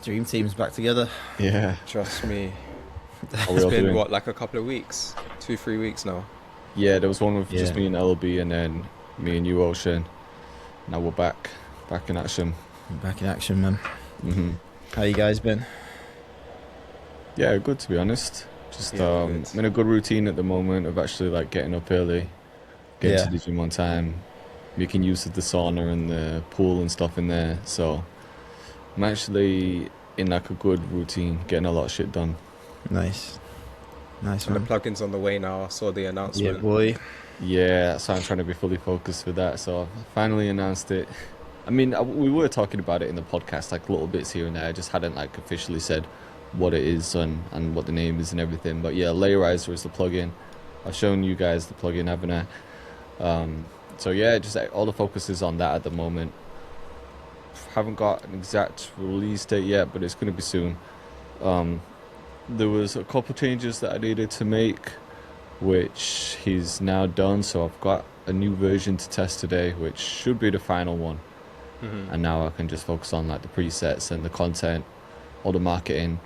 Dream team's back together. Yeah. Trust me. How we It's all been, doing? what, like a couple of weeks? 2, 3 weeks now. Yeah, there was one with just Yeah, me and LB, and then me and you, Ocean. Now we're back in action. back in action, man. hmm How you guys been? Yeah, good to be honest. Just Yeah, good. I'm in a good routine at the moment of actually like getting up early, getting to Yeah, the gym on time, making use of the sauna and the pool and stuff in there. So I'm actually in like a good routine, getting a lot of shit done. nice, nice And the man. plugin's on the way now. I saw the Yeah, announcement. boy. Yeah, so I'm trying to be fully focused for that. So I've finally announced it. I mean, we were talking about it in the podcast, like little bits here and there. I just hadn't like officially said what it is and what the name is and everything. But yeah, Layerizer is the plugin. I've shown you guys the plugin, haven't I? So yeah, just like, all the focus is on that at the moment. Haven't got an exact release date yet, but it's going to be soon. Um, there was a couple changes that I needed to make, which he's now done. So I've got a new version to test today, which should be the final one. Hmm. And now I can just focus on like the presets and the content, all the marketing,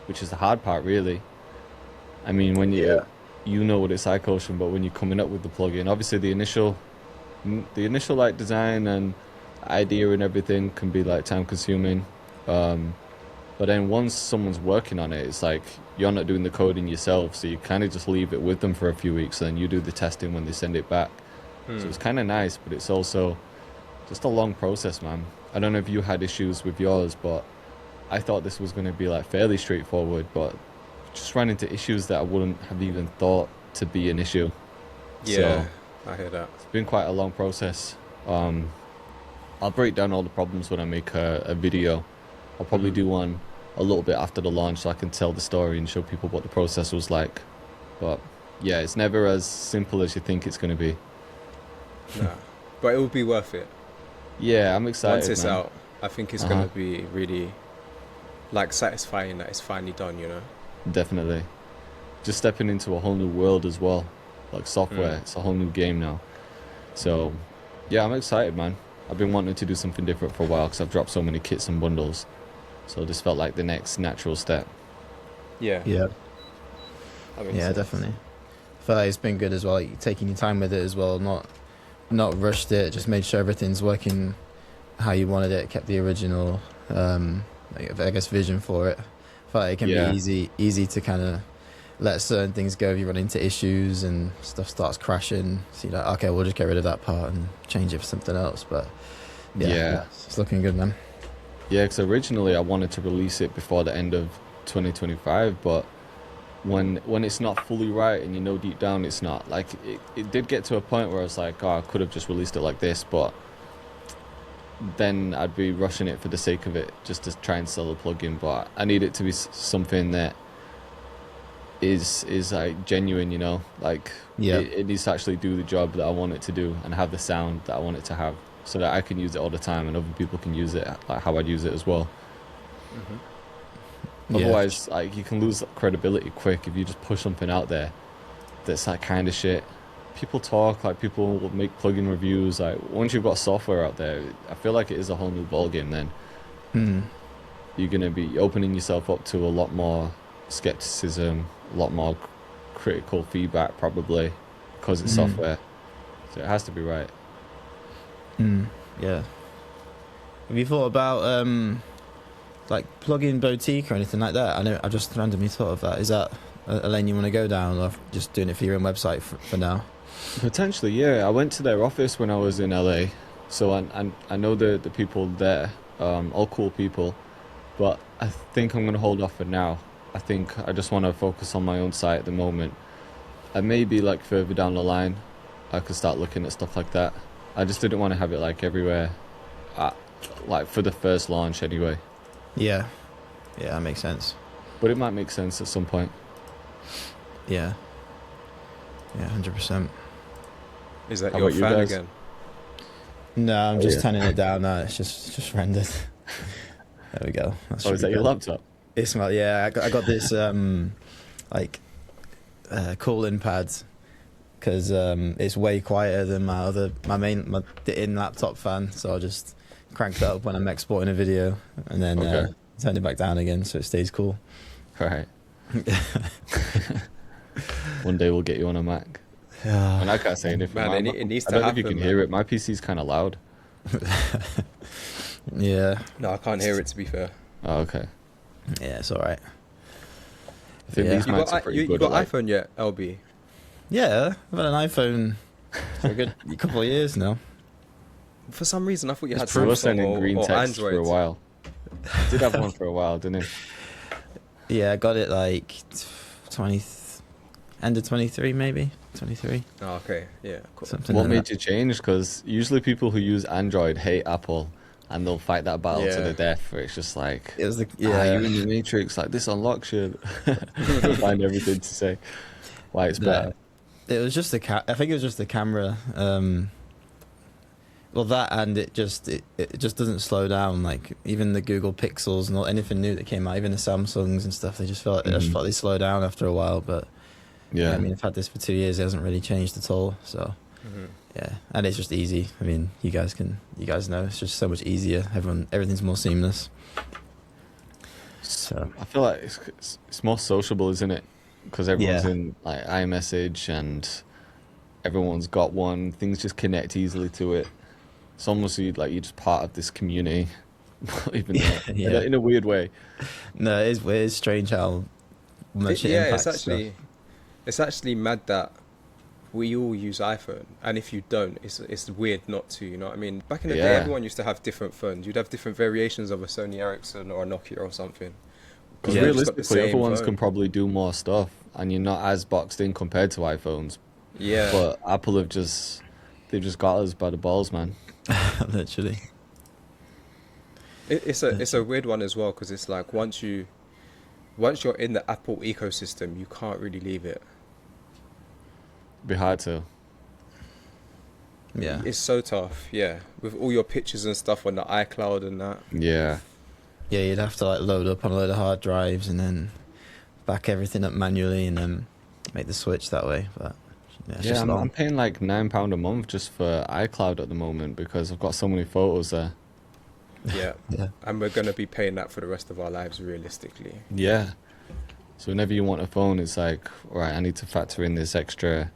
which is the hard part, really. I mean, when you know what it's like, Ocean, but when you're coming up with the plugin, obviously the initial like design and idea and everything can be like time consuming. But then once someone's working on it, it's like you're not doing the coding yourself, so you kind of just leave it with them for a few weeks, and then you do the testing when they send it back. So it's kind of nice, but it's also just a long process, man. I don't know if you had issues with yours, but I thought this was going to be like fairly straightforward, but just ran into issues that I wouldn't have even thought to be an issue. So Yeah, I hear that. it's been quite a long process. Um, I'll break down all the problems when I make a video. I'll probably Hmm. do one a little bit after the launch so I can tell the story and show people what the process was like. But yeah, it's never as simple as you think it's going to be. Nah. But it will be worth it. Yeah, I'm Once excited, it's man. out, I think it's Uh-huh, going to be really, like, satisfying that it's finally done, you know? definitely. Just stepping into a whole new world as well. Like software, Mm. it's a whole new game now. So yeah, I'm excited, man. I've been wanting to do something different for a while because I've dropped so many kits and bundles. So this felt like the next natural step. Yeah, Yeah, that makes yeah, sense. definitely. I feel like it's been good as well. Like, taking your time with it as well, not rushed it. Just made sure everything's working how you wanted it. Kept the original, I guess, vision for it. I feel like it can be Yeah, easy to kind of let certain things go if you run into issues and stuff starts crashing. So you're like, okay, we'll just get rid of that part and change it for something else. But yeah, yeah, it's looking good, man. yeah. Because originally I wanted to release it before the end of 2025, but when it's not fully right and you know deep down it's not, like it did get to a point where I was like, oh, I could have just released it like this, but then I'd be rushing it for the sake of it just to try and sell a plugin. But I need it to be something that is like genuine, you know, like Yeah, it needs to actually do the job that I want it to do and have the sound that I want it to have, so that I can use it all the time and other people can use it like how I'd use it as well. Hmm. yeah, Otherwise, like you can lose credibility quick if you just push something out there that's like kind of shit. People talk, like people will make plugin reviews. Like once you've got software out there, I feel like it is a whole new ballgame. Then mm, you're gonna be opening yourself up to a lot more skepticism, a lot more critical feedback, probably because it's mm, software. So it has to be right. mm, yeah. Have you thought about like plug-in boutique or anything like that? I know I just randomly thought of that. Is that a lane you want to go down, or just doing it for your own website for now? Potentially, yeah. I went to their office when I was in LA, so I know the people there, all cool people. But I think I'm gonna hold off for now. I think I just want to focus on my own site at the moment. And maybe like further down the line, I could start looking at stuff like that. I just didn't want to have it like everywhere, uh, like for the first launch anyway. Yeah, yeah, that makes sense. But it might make sense at some point. Yeah, yeah, 100%. Is that How your about you fan guys? again? No, I'm Oh just yeah. turning it down now. It's just rendered. There we go. That Oh, should is be that your good. laptop? It's my yeah. I got this like cooling pad because it's way quieter than the in laptop fan. So I'll just crank that up when I'm exporting a video, and then Okay. turned it back down again so it stays cool. Right. One day we'll get you on a Mac. Yeah. And I can't say anything. Man, it needs I to don't know happen. if you can hear it. My PC's kind of loud. Yeah. No, I can't hear it, to be fair. Oh, okay. Yeah, it's all right. I think Yeah. these Macs are pretty You good. got at, like, iPhone yet, LB? Yeah, I've had an iPhone for a good couple of years now. For some reason, I thought you had we were Samsung sending green or text Android. for a while. I did have one for a while, didn't it? Yeah, I got it like 20, end of 23 maybe, 23. Oh, okay, yeah, cool. Something What like made that. you change? Because usually people who use Android hate Apple, and they'll fight that battle to Yeah. the death. Where it's just like, It was the you're in the Matrix. Like this unlocks you. They'll find everything to say why it's better. It was just I think it was just the camera. Well, that and it just doesn't slow down. Like even the Google Pixels and anything new that came out, even the Samsungs and stuff, they just felt they slow down after a while. But Yeah. I mean, I've had this for 2 years; it hasn't really changed at all. So yeah, and it's just easy. I mean, you guys know it's just so much easier. Everything's more seamless. So I feel like it's more sociable, isn't it? Because everyone's Yeah. in like iMessage and everyone's got one. Things just connect easily to it. It's almost like you're just part of this community, even though, Yeah. in a weird way. no, it is weird. It's strange how much it impacts it's actually mad that we all use iPhone, and if you don't, it's weird not to. You know what I mean? Back in the day, Yeah. everyone used to have different phones. You'd have different variations of a Sony Ericsson or a Nokia or something. Because Yeah. realistically, other ones can probably do more stuff, and you're not as boxed in compared to iPhones. Yeah, But Apple they've just got us by the balls, man. literally. it's a weird one as well, because it's like once you're in the Apple ecosystem, you can't really leave it. It'd be hard to. Yeah. It's so tough, yeah, with all your pictures and stuff on the iCloud and that. Yeah. Yeah, you'd have to like load up on a load of hard drives and then back everything up manually and then make the switch that way. But yeah, it's just I'm long. paying like £9 a month just for iCloud at the moment because I've got so many photos there. Yeah, Yeah. and we're gonna be paying that for the rest of our lives, realistically. Yeah. So whenever you want a phone, it's like, all right, I need to factor in this extra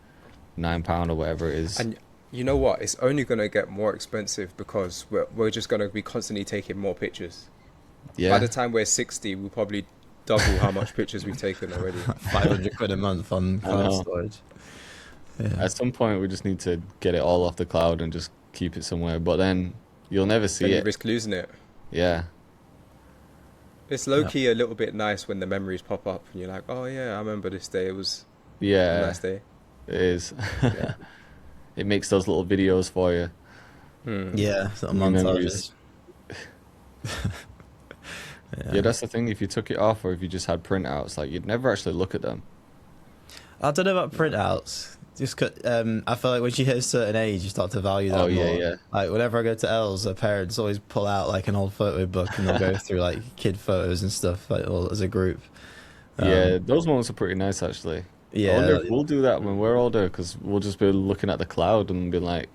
£9 or whatever it is. And you know what? It's only gonna get more expensive because we're just gonna be constantly taking more pictures. Yeah. By the time we're 60, we'll probably double how much pictures we've taken already. 500 quid a month on cloud know. storage. Yeah. At some point, we just need to get it all off the cloud and just keep it somewhere. But then you'll never see Then you it. risk losing it. Yeah. It's low key a little bit nice when the memories pop up and you're like, oh yeah, I remember this day. It was a Yeah. nice day. It is. Yeah. It makes those little videos for you. Yeah, sort of New memories. montages. Yeah, that's the thing. If you took it off or if you just had printouts, like you'd never actually look at them. I don't know about printouts. Just 'cause, I feel like once you hit a certain age, you start to value that Oh, more. yeah, yeah. Like whenever I go to L's, their parents always pull out like an old photo book and they'll go through like kid photos and stuff, like all as a group. Yeah, those moments are pretty nice actually. I Yeah, wonder if we'll do that when we're older because we'll just be looking at the cloud and be like,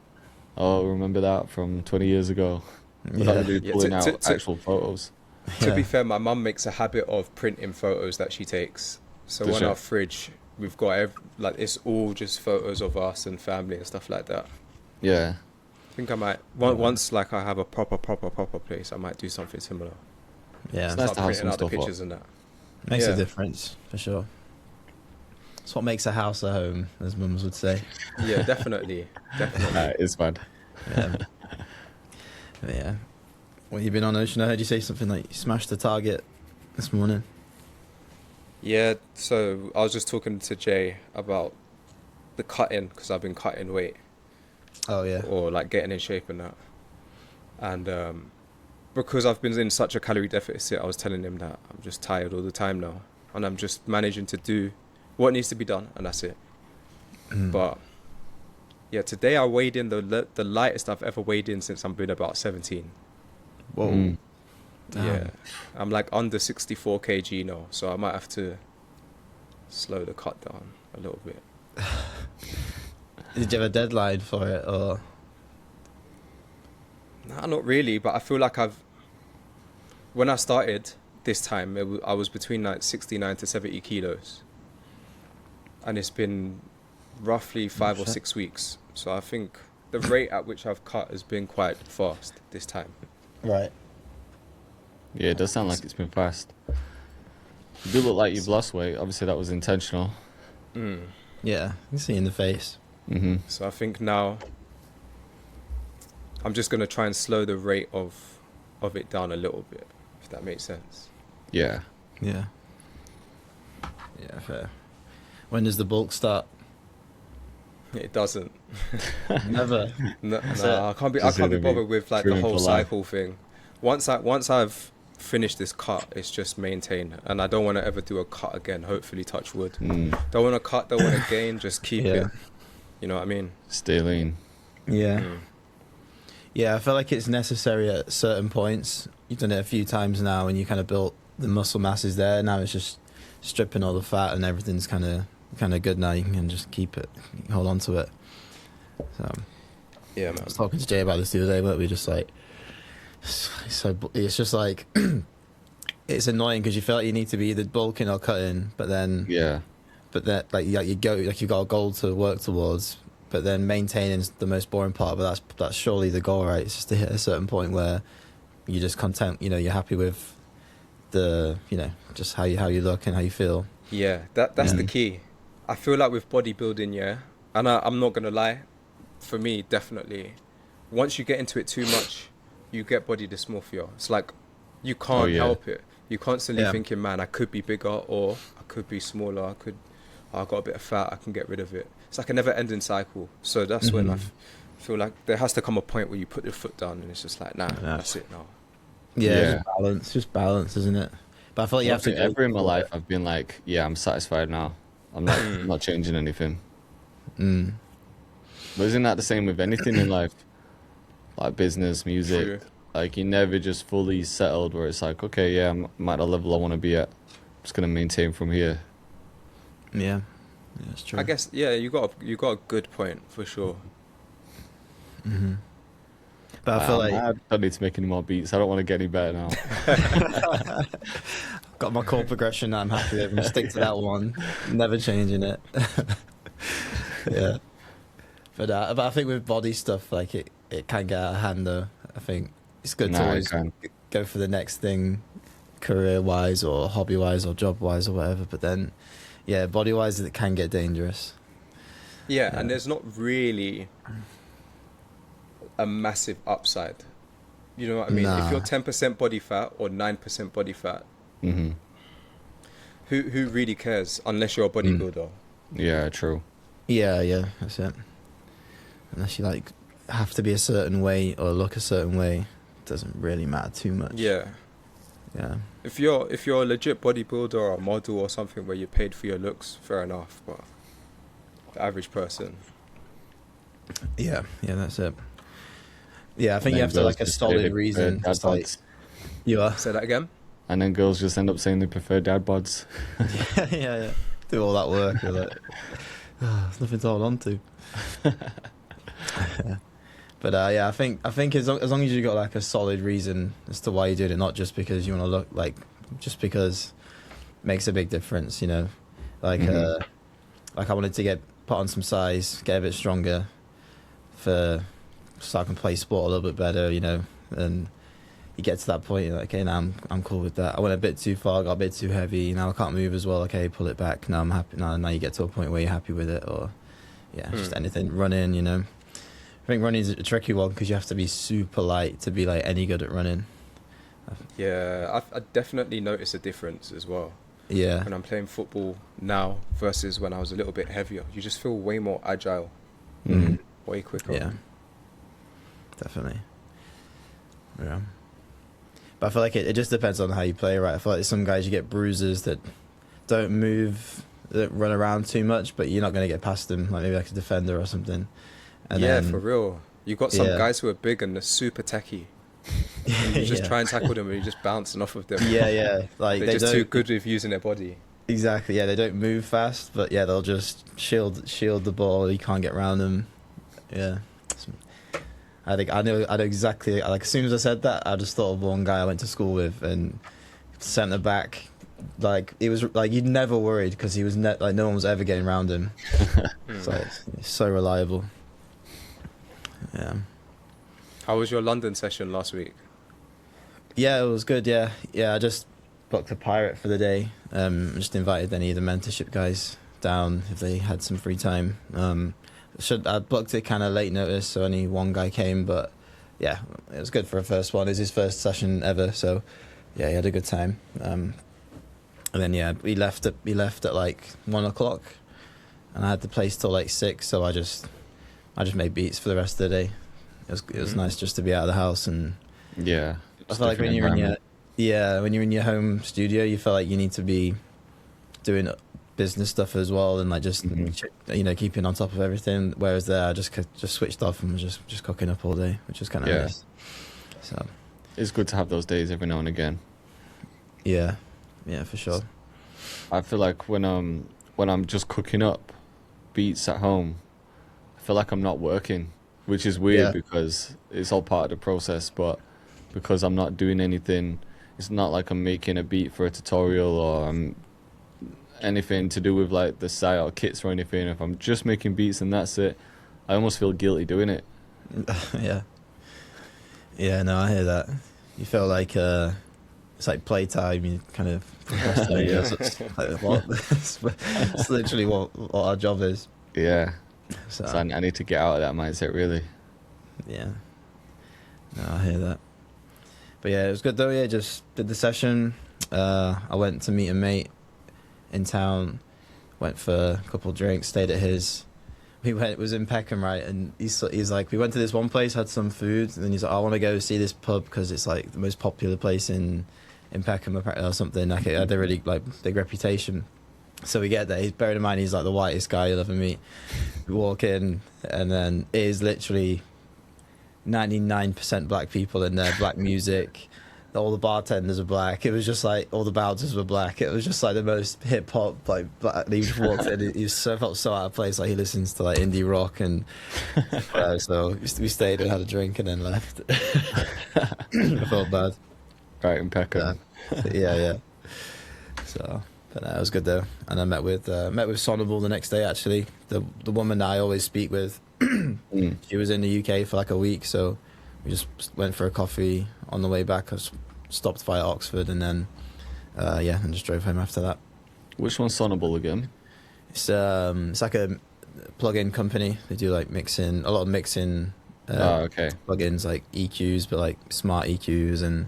oh, remember that from 20 years ago? Without yeah, really Yeah, pulling to- out actual photos. To be fair, my mum makes a habit of printing photos that she takes. So Does on she? our fridge, we've got like it's all just photos of us and family and stuff like that. Yeah. I think I might once like I have a proper place, I might do something similar. yeah. It's nice Start to have printing some out the stuff up. pictures and that. Makes Yeah. a difference for sure. It's what makes a house a home, as mums would say. Yeah, definitely. It's bad. Yeah. Yeah. What you been on, Ocean? I heard you say something like you smashed the target this morning. Yeah, so I was just talking to Jay about the cutting because I've been cutting weight Oh yeah. or like getting in shape and that. And because I've been in such a calorie deficit, I was telling him that I'm just tired all the time now, and I'm just managing to do what needs to be done, and that's it. But yeah, today I weighed in the lightest I've ever weighed in since I've been about 17. Whoa. Mm. Damn. Yeah, I'm like under 64 kg now, so I might have to slow the cut down a little bit. Did you have a deadline for it, or? Nah, not really, but I feel like when I started, this time. I was between like 69 to 70 kilos, and it's been roughly 5 or 6 weeks. So I think the rate at which I've cut has been quite fast this time. Right. Yeah, it does sound like it's been fast. You do look like you've lost weight. Obviously, that was intentional. Yeah, you can see in the face. Mm-hmm. So I think now I'm just gonna try and slow the rate of it down a little bit, if that makes sense. Yeah. Yeah. Yeah, fair. When does the bulk start? It doesn't. Never. No, So- I can't be Just bothered gonna be with like the true whole for life. cycle thing. Once I've finished this cut, it's just maintain, and I don't want to ever do a cut again. Hopefully, touch wood. Don't want to cut, don't want to gain. Just keep Yeah. it. You know what I mean? Stay lean. Yeah. Mm. Yeah, I feel like it's necessary at certain points. You've done it a few times now, and you kind of built the muscle masses there. Now it's just stripping all the fat, and everything's kind of good now. You can just keep it, hold on to it. So Yeah, I man. was talking to Jay about this the other day, but we just like, it's just like, it's annoying because you feel like you need to be either bulking or cutting, but then Yeah. like you've got a goal to work towards, but then maintaining is the most boring part. But that's surely the goal, right? It's just to hit a certain point where you're just content. You know, you're happy with the, just how you look and how you feel. Yeah, that's Yeah. the key. I feel like with bodybuilding, yeah, and I'm not gonna lie, for me, definitely, once you get into it too much, you get body dysmorphia. It's like you can't yeah. help it. You're constantly Yeah. thinking, man, I could be bigger or I could be smaller. I got a bit of fat, I can get rid of it. It's like a never-ending cycle. So that's when I feel like there has to come a point where you put your foot down and it's just like, nah, Yeah. that's it now. Yeah, just balance, isn't it? But I feel like you have to. Ever in my life, I've been like, yeah, I'm satisfied now. I'm not changing anything. Mm. But isn't that the same with anything in life? Like business, music. True. Like, you're never just fully settled where it's like, okay, yeah, I'm at a level I want to be at. I'm just going to maintain from here. Yeah, that's true. I guess, yeah, you got a good point for sure. Mm-hmm. But I feel like I don't need to make any more beats. I don't want to get any better now. got my chord progression that I'm happy with. I'm gonna stick to that one, never changing it. Yeah, but I think with body stuff, like it can get out of hand though. I think it's good to Nah, it always can. go for the next thing, career wise or hobby wise or job wise or whatever. But then, yeah, body wise, it can get dangerous. Yeah, Yeah. and there's not really a massive upside. You know what I mean? Nah. If you're 10% body fat or 9% body fat, Mm-hmm. who really cares unless you're a bodybuilder? Yeah, true. Yeah, that's it. Unless you like have to be a certain way or look a certain way, it doesn't really matter too much. Yeah. Yeah. If you're a legit bodybuilder or a model or something where you're paid for your looks, fair enough. But the average person, Yeah, that's it. Yeah, I think And you then have to girls like a just say solid they reason. prefer It's dad like bods. you are. say that again. And then girls just end up saying they prefer dad bods. yeah. Do all that work. You're like, there's nothing to hold on to. But yeah, I think as long as you got like a solid reason as to why you're doing it, not just because you want to look like, just because it makes a big difference, you know. Like like I wanted to put on some size, get a bit stronger, so I can play sport a little bit better, you know. And you get to that point, you're like, okay, now I'm cool with that. I went a bit too far, got a bit too heavy. Now I can't move as well. Okay, pull it back. Now I'm happy. Now you get to a point where you're happy with it, or just anything. Running, you know. I think running is a tricky one because you have to be super light to be like any good at running. Yeah, I definitely notice a difference as well. Yeah, When I'm playing football now versus when I was a little bit heavier, you just feel way more agile, way quicker. yeah, definitely. Yeah, but I feel like it just depends on how you play, right? I feel like some guys you get bruises that don't move, that run around too much, but you're not going to get past them, like maybe like a defender or something. And yeah, then, for real. You got some Yeah. guys who are big and they're super techie. And you just yeah. try and tackle them and you're just bouncing off of them. Yeah, like They're they just don't, too good with using their body. Exactly, yeah, they don't move fast, but yeah, they'll just shield the ball. You can't get around them. Yeah, I know exactly. Like as soon as I said that, I just thought of one guy I went to school with, and centre back. Like he was like you'd never worried because he was like no one was ever getting around him. It's like he's so reliable. Yeah. How was your London session last week? Yeah, it was good. Yeah, I just booked a pirate for the day. Just invited any of the mentorship guys down if they had some free time. I booked it kind of late notice, so only one guy came. But yeah, it was good for a first one. It was his first session ever, so yeah, he had a good time. And then yeah, we left at like 1:00, and I had the place till like 6. So I just made beats for the rest of the day. It was nice just to be out of the house, and Yeah. I feel like when you're in your home studio, you feel like you need to be doing business stuff as well, and like just keeping on top of everything. Whereas there, I just switched off and was just cooking up all day, which was kind of nice. So it's good to have those days every now and again. Yeah, for sure. I feel like when I'm just cooking up beats at home, I feel like I'm not working, which is weird because it's all part of the process, but because I'm not doing anything, it's not like I'm making a beat for a tutorial or anything to do with like the site or kits or anything. If I'm just making beats and that's it, I almost feel guilty doing it. Yeah, no, I hear that. You feel like it's like playtime. You kind of procrastinate. It's literally what our job is. Yeah. So I need to get out of that mindset, really. Yeah. No, I hear that. But yeah, it was good though. Yeah, just did the session. I went to meet a mate in town. Went for a couple of drinks. Stayed at his. It was in Peckham, right? And he's like, we went to this one place, had some food, and then he's like, I want to go see this pub because it's like the most popular place in Peckham or something. Like it had a really like big reputation. So we get there. He's bearing in mind he's like the whitest guy you'll ever meet. We walk in, and then it is literally 99% black people in there, black music. All the bartenders are black. It was just like all the bouncers were black. It was just like the most hip hop like black. He just walked in. He felt so out of place. Like he listens to like indie rock and so we stayed and had a drink and then left. I felt bad. Right in Peckham. Yeah. So, but it was good though. And I met with Sonable the next day. Actually, the woman that I always speak with. She was in the UK for like a week, so we just went for a coffee on the way back. I stopped via Oxford and then and just drove home after that. Which one's Sonable again? It's like a plug-in company. They do like a lot of mixing plugins like EQs, but like smart EQs and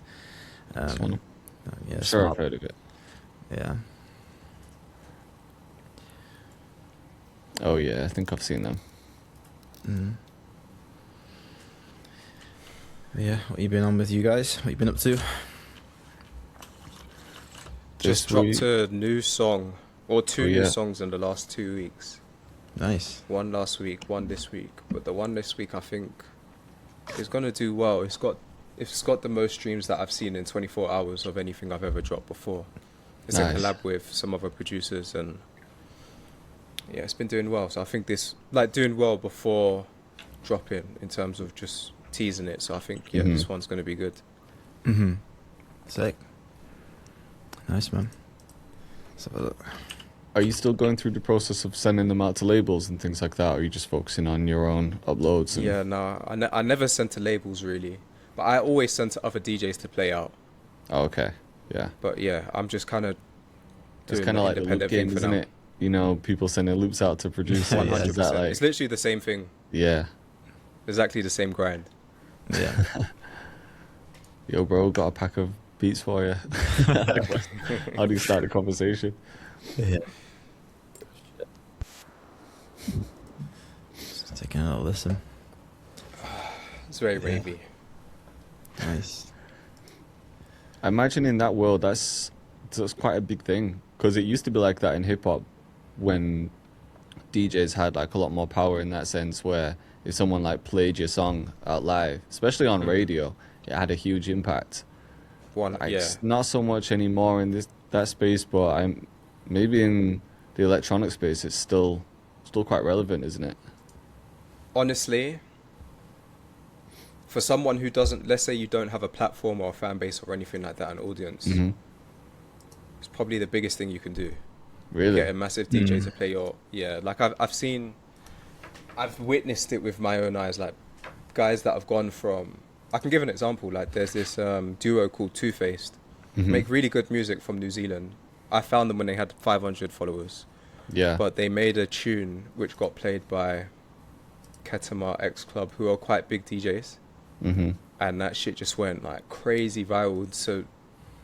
sure, I've heard of it. Yeah. Oh yeah, I think I've seen them. Yeah, what you been on with you guys? What you been up to? Just dropped a new song, or two new songs in the last 2 weeks. Nice. One last week, one this week. But the one this week, I think, is gonna do well. It's got the most streams that I've seen in 24 hours of anything I've ever dropped before. It's a collab with some other producers, and yeah, it's been doing well. So I think this, like, doing well before dropping in terms of just teasing it. So I think this one's gonna be good. Sick. Nice, man. Let's have a look. Are you still going through the process of sending them out to labels and things like that, or are you just focusing on your own uploads? Yeah, no, I never sent to labels really, but I always sent to other DJs to play out. Oh, okay, yeah. But yeah, I'm just kind of doing it's kind of like the loop game, isn't it? You know, people sending loops out to producers. 100%. Like... It's literally the same thing. Yeah. Exactly the same grind. Yeah. Yo, bro, got a pack of beats for you. How do you start the conversation? Yeah. Just taking a little listen. It's very ravey. Nice. I imagine in that world that's quite a big thing, because it used to be like that in hip hop when DJs had like a lot more power in that sense, where if someone like played your song out live, especially on radio, it had a huge impact. Not so much anymore in that space, but maybe in the electronic space it's still quite relevant, isn't it? Honestly, for someone who doesn't, let's say you don't have a platform or a fan base or anything like that, an audience, It's probably the biggest thing you can do. Really? Get a massive DJ to play your like I've witnessed it with my own eyes, like guys that have gone from, I can give an example, like there's this duo called Two Faced, make really good music from New Zealand. I found them when they had 500 followers. Yeah. But they made a tune which got played by Ketama X Club, who are quite big DJs. And that shit just went like crazy viral. So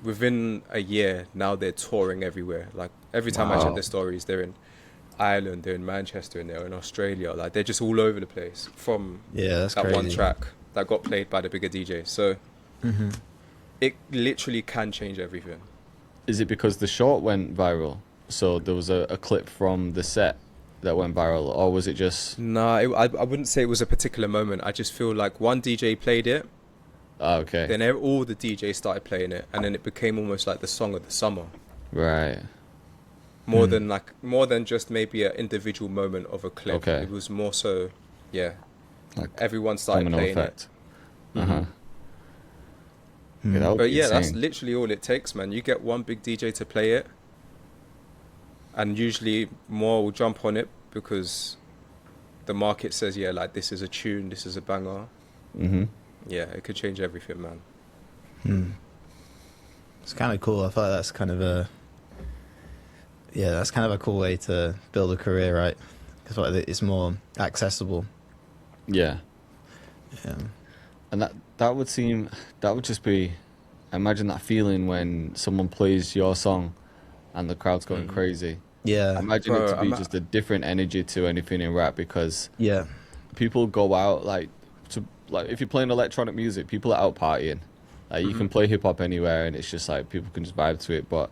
within a year, now they're touring everywhere. Like every time I check their stories, they're in Ireland, they're in Manchester, and they're in Australia. Like they're just all over the place from that's that crazy. one track that got played by the bigger DJ. So it literally can change everything. Is it because the short went viral? So there was a clip from the set that went viral, or was it just... No, I wouldn't say it was a particular moment. I just feel like one DJ played it. Oh, okay. Then all the DJs started playing it, and then it became almost like the song of the summer. Right. More than just maybe an individual moment of a clip. Okay. It was more so, like everyone started domino playing effect. it. Yeah, But yeah, that's literally all it takes, man. You get one big DJ to play it, and usually more will jump on it because the market says, like this is a tune, this is a banger. Yeah, it could change everything, man. It's kind of cool. I feel like that's kind of a cool way to build a career, right? Because like it's more accessible. Yeah. Yeah. And that would just be, imagine that feeling when someone plays your song and the crowd's going crazy. Yeah. Imagine it to be just a different energy to anything in rap, because people go out like if you're playing electronic music, people are out partying. Like you can play hip hop anywhere and it's just like people can just vibe to it, but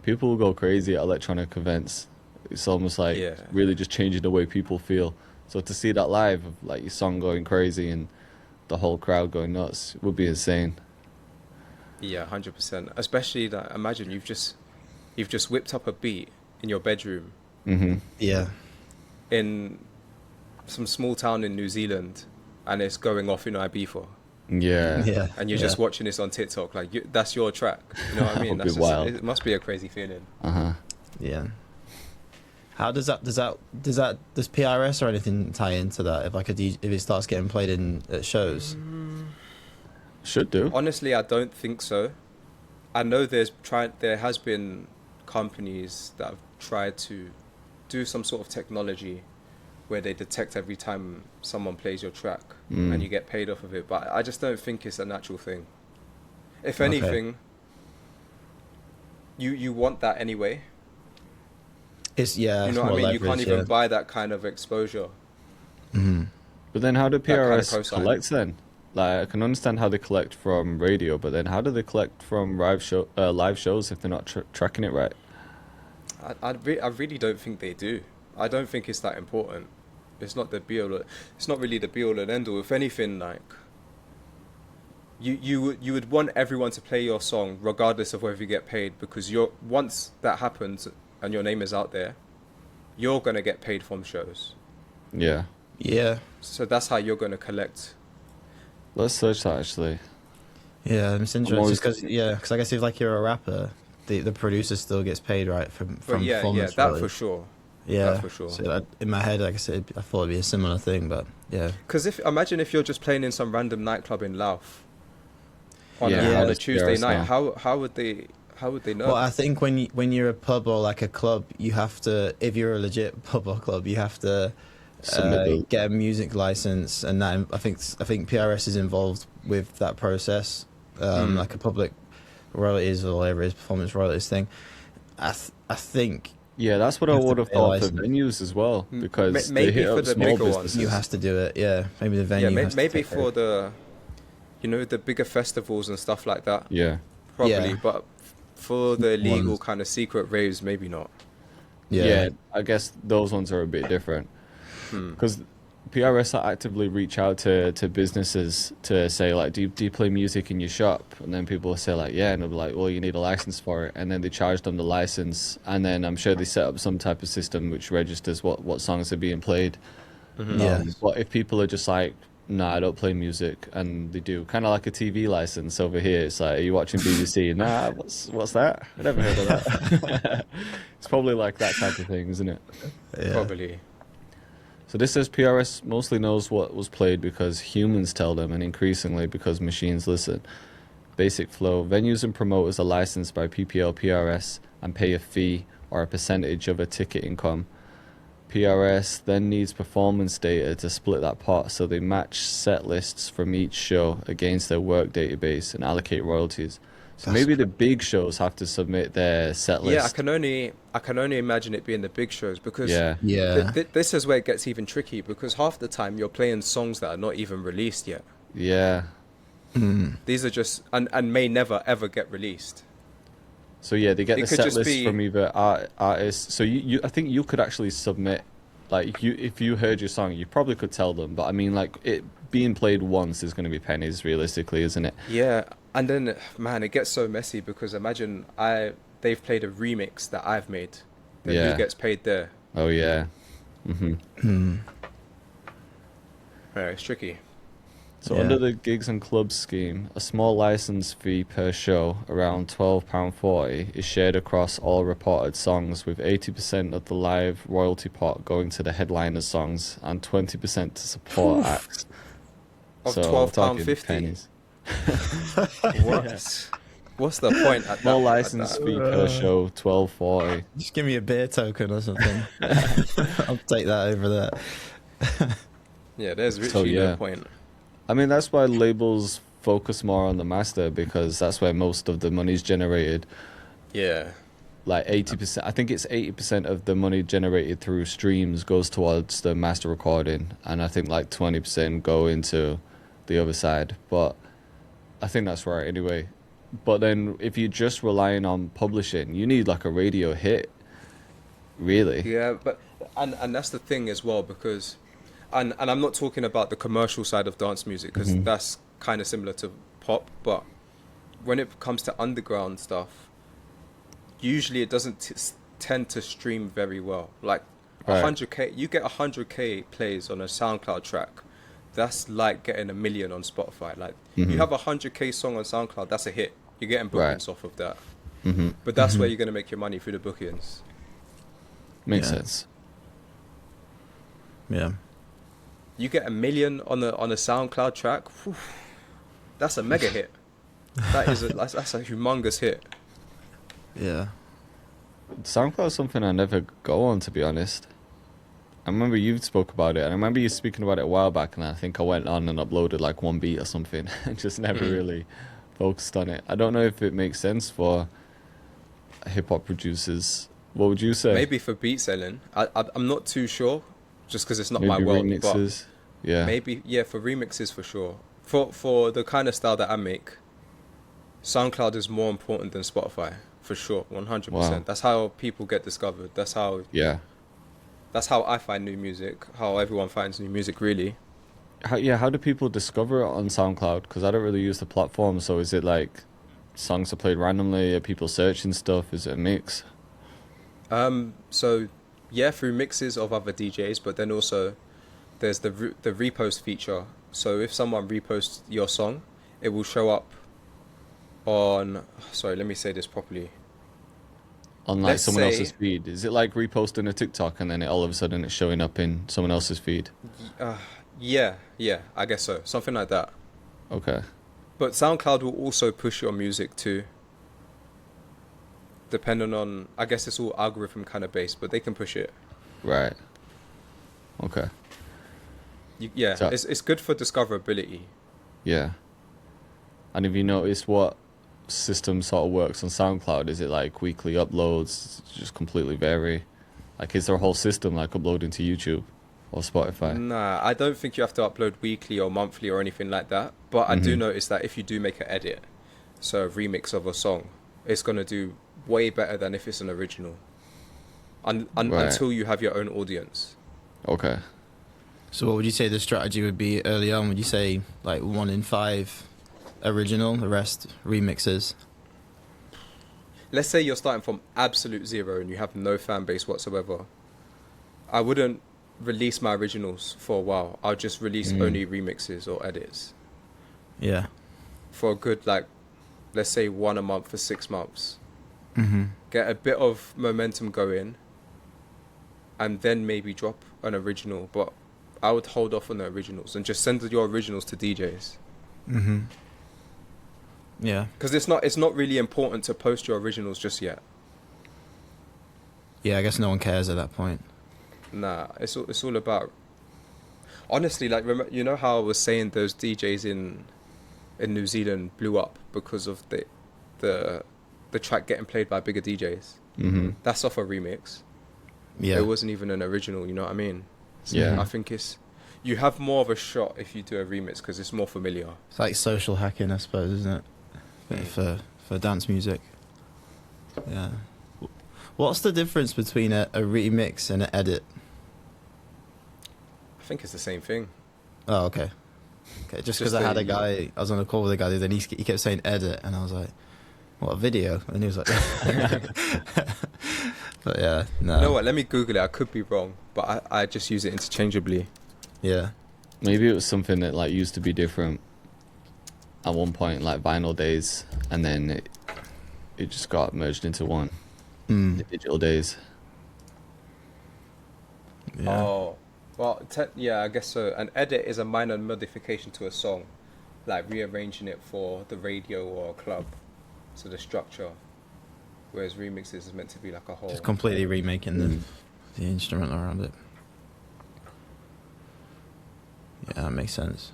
people will go crazy at electronic events. It's almost like really just changing the way people feel. So to see that live, of like your song going crazy and the whole crowd going nuts, would be insane. Yeah, 100%. Especially that, imagine you've just whipped up a beat in your bedroom. Yeah. In some small town in New Zealand, and it's going off in Ibiza. Yeah. And you're just watching this on TikTok, like that's your track. You know what I mean? That would be wild. It must be a crazy feeling. Yeah. How does PRS or anything tie into that? If it starts getting played at shows, should do. Honestly, I don't think so. I know there has been companies that have tried to do some sort of technology where they detect every time someone plays your track and you get paid off of it. But I just don't think it's a natural thing. If anything, you want that anyway. You know what I mean? You can't even buy that kind of exposure. But then how do PRS collect then? Like, I can understand how they collect from radio, but then how do they collect from live shows if they're not tracking it right? I really don't think they do. I don't think it's that important. It's not really the be all and end all. If anything, like you would want everyone to play your song regardless of whether you get paid, because once that happens and your name is out there, you're gonna get paid from shows. Yeah. So that's how you're gonna collect. Let's search that actually. Yeah, it's interesting because I guess if like you're a rapper, the producer still gets paid, right, from performance. That for sure. Yeah, that for sure. So in my head, like I said, I thought it'd be a similar thing, but yeah. Because imagine if you're just playing in some random nightclub in Laos on a Tuesday night, how would they know? Well, I think when you're a pub or like a club, you have to, if you're a legit pub or club, you have to get a music license, and that I think PRS is involved with that process, like a public royalties or whatever it is, performance royalties thing. I think. Yeah, that's what I would have thought for venues as well, because maybe they hit for up the small bigger businesses. ones. You have to do it, yeah. Maybe the venue. Yeah, has maybe to for the bigger festivals and stuff like that. Yeah, probably, Yeah. But for the illegal kind of secret raves, maybe not. Yeah, I guess those ones are a bit different, because PRS actively reach out to businesses to say like, do you play music in your shop? And then people will say like, yeah, and they'll be like, well, you need a license for it, and then they charge them the license, and then I'm sure they set up some type of system which registers what songs are being played. Yeah. But if people are just like Nah, I don't play music, and they do. Kind of like a TV license over here. It's like, are you watching BBC? Nah, what's that? I never heard of that. It's probably like that type of thing, isn't it? Yeah. Probably. So this says PRS mostly knows what was played because humans tell them, and increasingly because machines listen. Basic flow. Venues and promoters are licensed by PPL PRS and pay a fee or a percentage of a ticket income. PRS then needs performance data to split that pot, so they match set lists from each show against their work database and allocate royalties. So maybe the big shows have to submit their set list. Yeah, I can only imagine it being the big shows because Yeah. this is where it gets even tricky because half the time you're playing songs that are not even released yet. Yeah. These are just and may never ever get released. So yeah, they get It the could set just list be- from either artists. So you, I think you could actually submit, like, if you heard your song, you probably could tell them. But I mean, like, it being played once is going to be pennies, realistically, isn't it? Yeah, and then man, it gets so messy because imagine they've played a remix that I've made. Then Yeah. who gets paid there? Oh yeah. Yeah, it's tricky. So Yeah. under the gigs and clubs scheme, a small license fee per show, around £12.40, is shared across all reported songs, with 80% of the live royalty pot going to the headliner songs and 20% to support acts. Of So we're talking £12.50. pennies. What? What's the point at Small that? license fee per show, £12.40. Just give me a beer token or something. I'll take that over there. Yeah, there's So, literally yeah. no point. I mean, that's why labels focus more on the master, because that's where most of the money's generated. Yeah. Like 80%, I think it's 80% of the money generated through streams goes towards the master recording, and I think like 20% go into the other side. But I think that's right anyway. But then if you're just relying on publishing, you need like a radio hit, really. Yeah, but and that's the thing as well because and I'm not talking about the commercial side of dance music because that's kind of similar to pop, but when it comes to underground stuff, usually it doesn't tend to stream very well. Like Right. 100k, you get 100k plays on a SoundCloud track. That's like getting 1 million on Spotify. Like you have a 100k song on SoundCloud, that's a hit. You're getting bookings off of that. But that's where you're going to make your money through the bookings. Makes Yeah. sense. Yeah. You get 1 million on a SoundCloud track. Whew, that's a mega hit. That's a humongous hit. Yeah. SoundCloud is something I never go on, to be honest. I remember you spoke about it, and I remember you speaking about it a while back, and I think I went on and uploaded like one beat or something, and just never really focused on it. I don't know if it makes sense for hip hop producers. What would you say? Maybe for beat selling, I'm not too sure, just because it's not Maybe my world. remixes. Yeah. But maybe for remixes for sure. For the kind of style that I make, SoundCloud is more important than Spotify for sure, 100%. Wow. That's how people get discovered. That's how I find new music. How everyone finds new music, really. How do people discover it on SoundCloud? Because I don't really use the platform. So is it like songs are played randomly? Are people searching stuff? Is it a mix? So yeah, through mixes of other DJs, but then also there's the repost feature. So if someone reposts your song, it will show up on. Sorry, let me say this properly. On like Let's someone say- else's feed? Is it like reposting a TikTok and then all of a sudden it's showing up in someone else's feed? Yeah, I guess so, something like that. Okay. But SoundCloud will also push your music too. Depending on, I guess it's all algorithm kind of based, but they can push it. Right. Okay. So- It's good for discoverability. Yeah. And have you noticed what system sort of works on SoundCloud? Is it like weekly uploads? Does it just completely vary? Like, is there a whole system like uploading to YouTube or Spotify? Nah, I don't think you have to upload weekly or monthly or anything like that. But I do notice that if you do make an edit, so a remix of a song, it's going to do way better than if it's an original. Right. Until you have your own audience. Okay. So what would you say the strategy would be early on? Would you say like 1 in 5 original, the rest remixes? Let's say you're starting from absolute zero and you have no fan base whatsoever. I wouldn't release my originals for a while. I'll just release only remixes or edits Yeah. for a good, like, let's say 1 a month for 6 months. Mm-hmm. Get a bit of momentum going, and then maybe drop an original. But I would hold off on the originals and just send your originals to DJs. Mm-hmm. Yeah. Because it's not really important to post your originals just yet. Yeah, I guess no one cares at that point. Nah, it's all about. Honestly, like, you know how I was saying those DJs in New Zealand blew up because of the track getting played by bigger DJs. Mm-hmm. That's off a remix. Yeah. It wasn't even an original. You know what I mean? So Yeah. I think you have more of a shot if you do a remix because it's more familiar. It's like social hacking, I suppose, isn't it? For dance music. Yeah. What's the difference between a remix and an edit? I think it's the same thing. Oh, okay. Okay, just because I had a guy, I was on a call with a guy, and he kept saying edit, and I was like, what, a video? And he was like, but yeah, no. You know what? Let me Google it. I could be wrong, but I just use it interchangeably. Yeah. Maybe it was something that like used to be different at one point, like vinyl days, and then it just got merged into one. The digital days. Yeah. Oh, well, yeah, I guess so. An edit is a minor modification to a song, like rearranging it for the radio or a club, so the structure. Whereas remixes is meant to be like a whole. Just completely remaking the instrument around it. Yeah, that makes sense.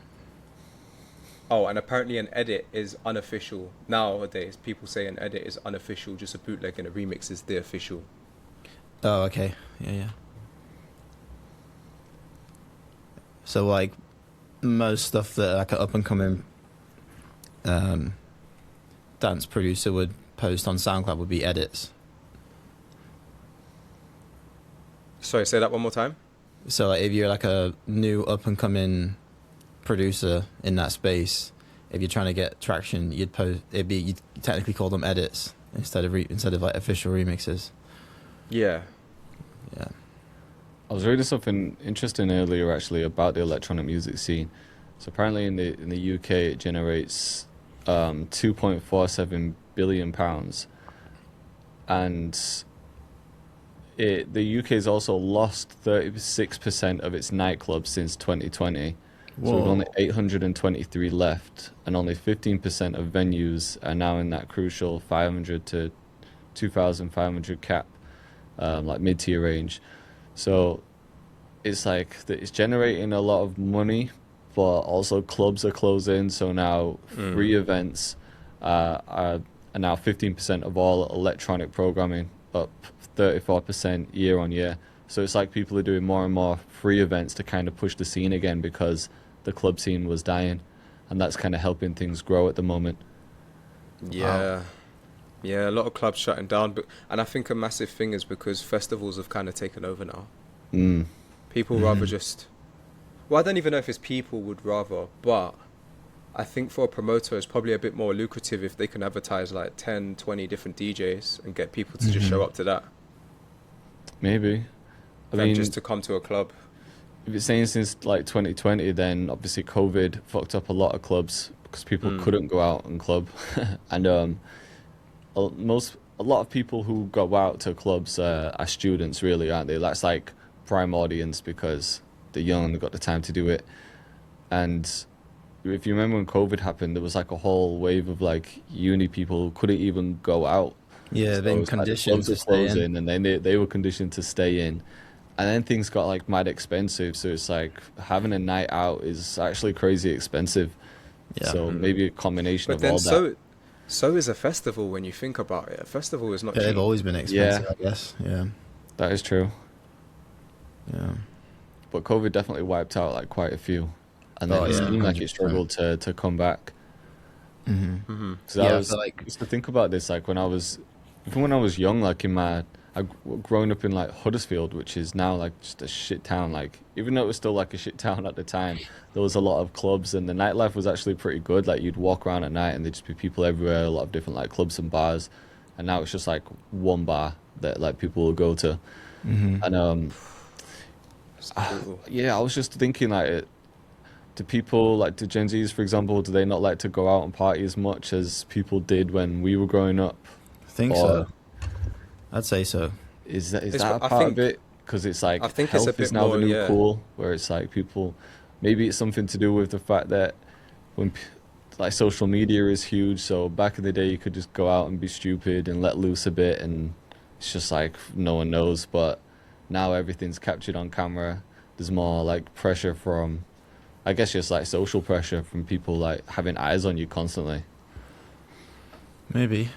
Oh, and apparently an edit is unofficial. Nowadays, people say an edit is unofficial, just a bootleg, and a remix is the official. Oh, okay. Yeah. So, like, most stuff that like an up-and-coming dance producer would post on SoundCloud would be edits. Sorry, say that one more time. So, like, if you're like a new up-and-coming producer in that space, if you're trying to get traction, you'd technically call them edits instead of like official remixes. Yeah. Yeah. I was reading something interesting earlier actually about the electronic music scene. So apparently in the UK it generates 2.47 billion pounds, and the UK has also lost 36% of its nightclubs since 2020. Whoa. So we've only 823 left, and only 15% of venues are now in that crucial 500 to 2,500 cap, like mid-tier range. So it's like it's generating a lot of money, but also clubs are closing. So now free events are now 15% of all electronic programming, up 34% year on year. So it's like people are doing more and more free events to kind of push the scene again because the club scene was dying, and that's kind of helping things grow at the moment. Yeah. Wow. Yeah, a lot of clubs shutting down, and I think a massive thing is because festivals have kind of taken over now. People rather just... Well, I don't even know if it's people would rather, but I think for a promoter it's probably a bit more lucrative if they can advertise like 10, 20 different DJs and get people to just show up to that. Maybe. I mean, just to come to a club. If it's saying since like 2020, then obviously COVID fucked up a lot of clubs because people couldn't go out and club. And a lot of people who go out to clubs are students, really, aren't they? That's like prime audience because they're young, they've got the time to do it. And if you remember when COVID happened, there was like a whole wave of like uni people who couldn't even go out. Yeah, then conditioned to stay in. And then they were conditioned to stay in. And then things got like mad expensive, so it's like having a night out is actually crazy expensive. Yeah. So maybe a combination of all that. So is a festival when you think about it. A festival is not cheap. They've always been expensive, I guess. Yeah. That is true. Yeah. But COVID definitely wiped out like quite a few. And then it seemed like it struggled to come back. So I used to think about this like when I was young, like growing up in like Huddersfield, which is now like just a shit town. Like even though it was still like a shit town at the time, there was a lot of clubs and the nightlife was actually pretty good. Like you'd walk around at night and there'd just be people everywhere, a lot of different like clubs and bars. And now it's just like one bar that like people will go to. And It's brutal. Yeah, I was just thinking like, do people like do Gen Zs, for example, do they not like to go out and party as much as people did when we were growing up? I think Or so. I'd say so. is It's, that a I part of think it? Because it's I like think it's a health is bit now the more, new yeah. cool, where it's like people, maybe it's something to do with the fact that when like social media is huge, so back in the day you could just go out and be stupid and let loose a bit, and it's just like no one knows. But now everything's captured on camera. There's more like pressure from, I guess, just like social pressure from people like having eyes on you constantly. Maybe.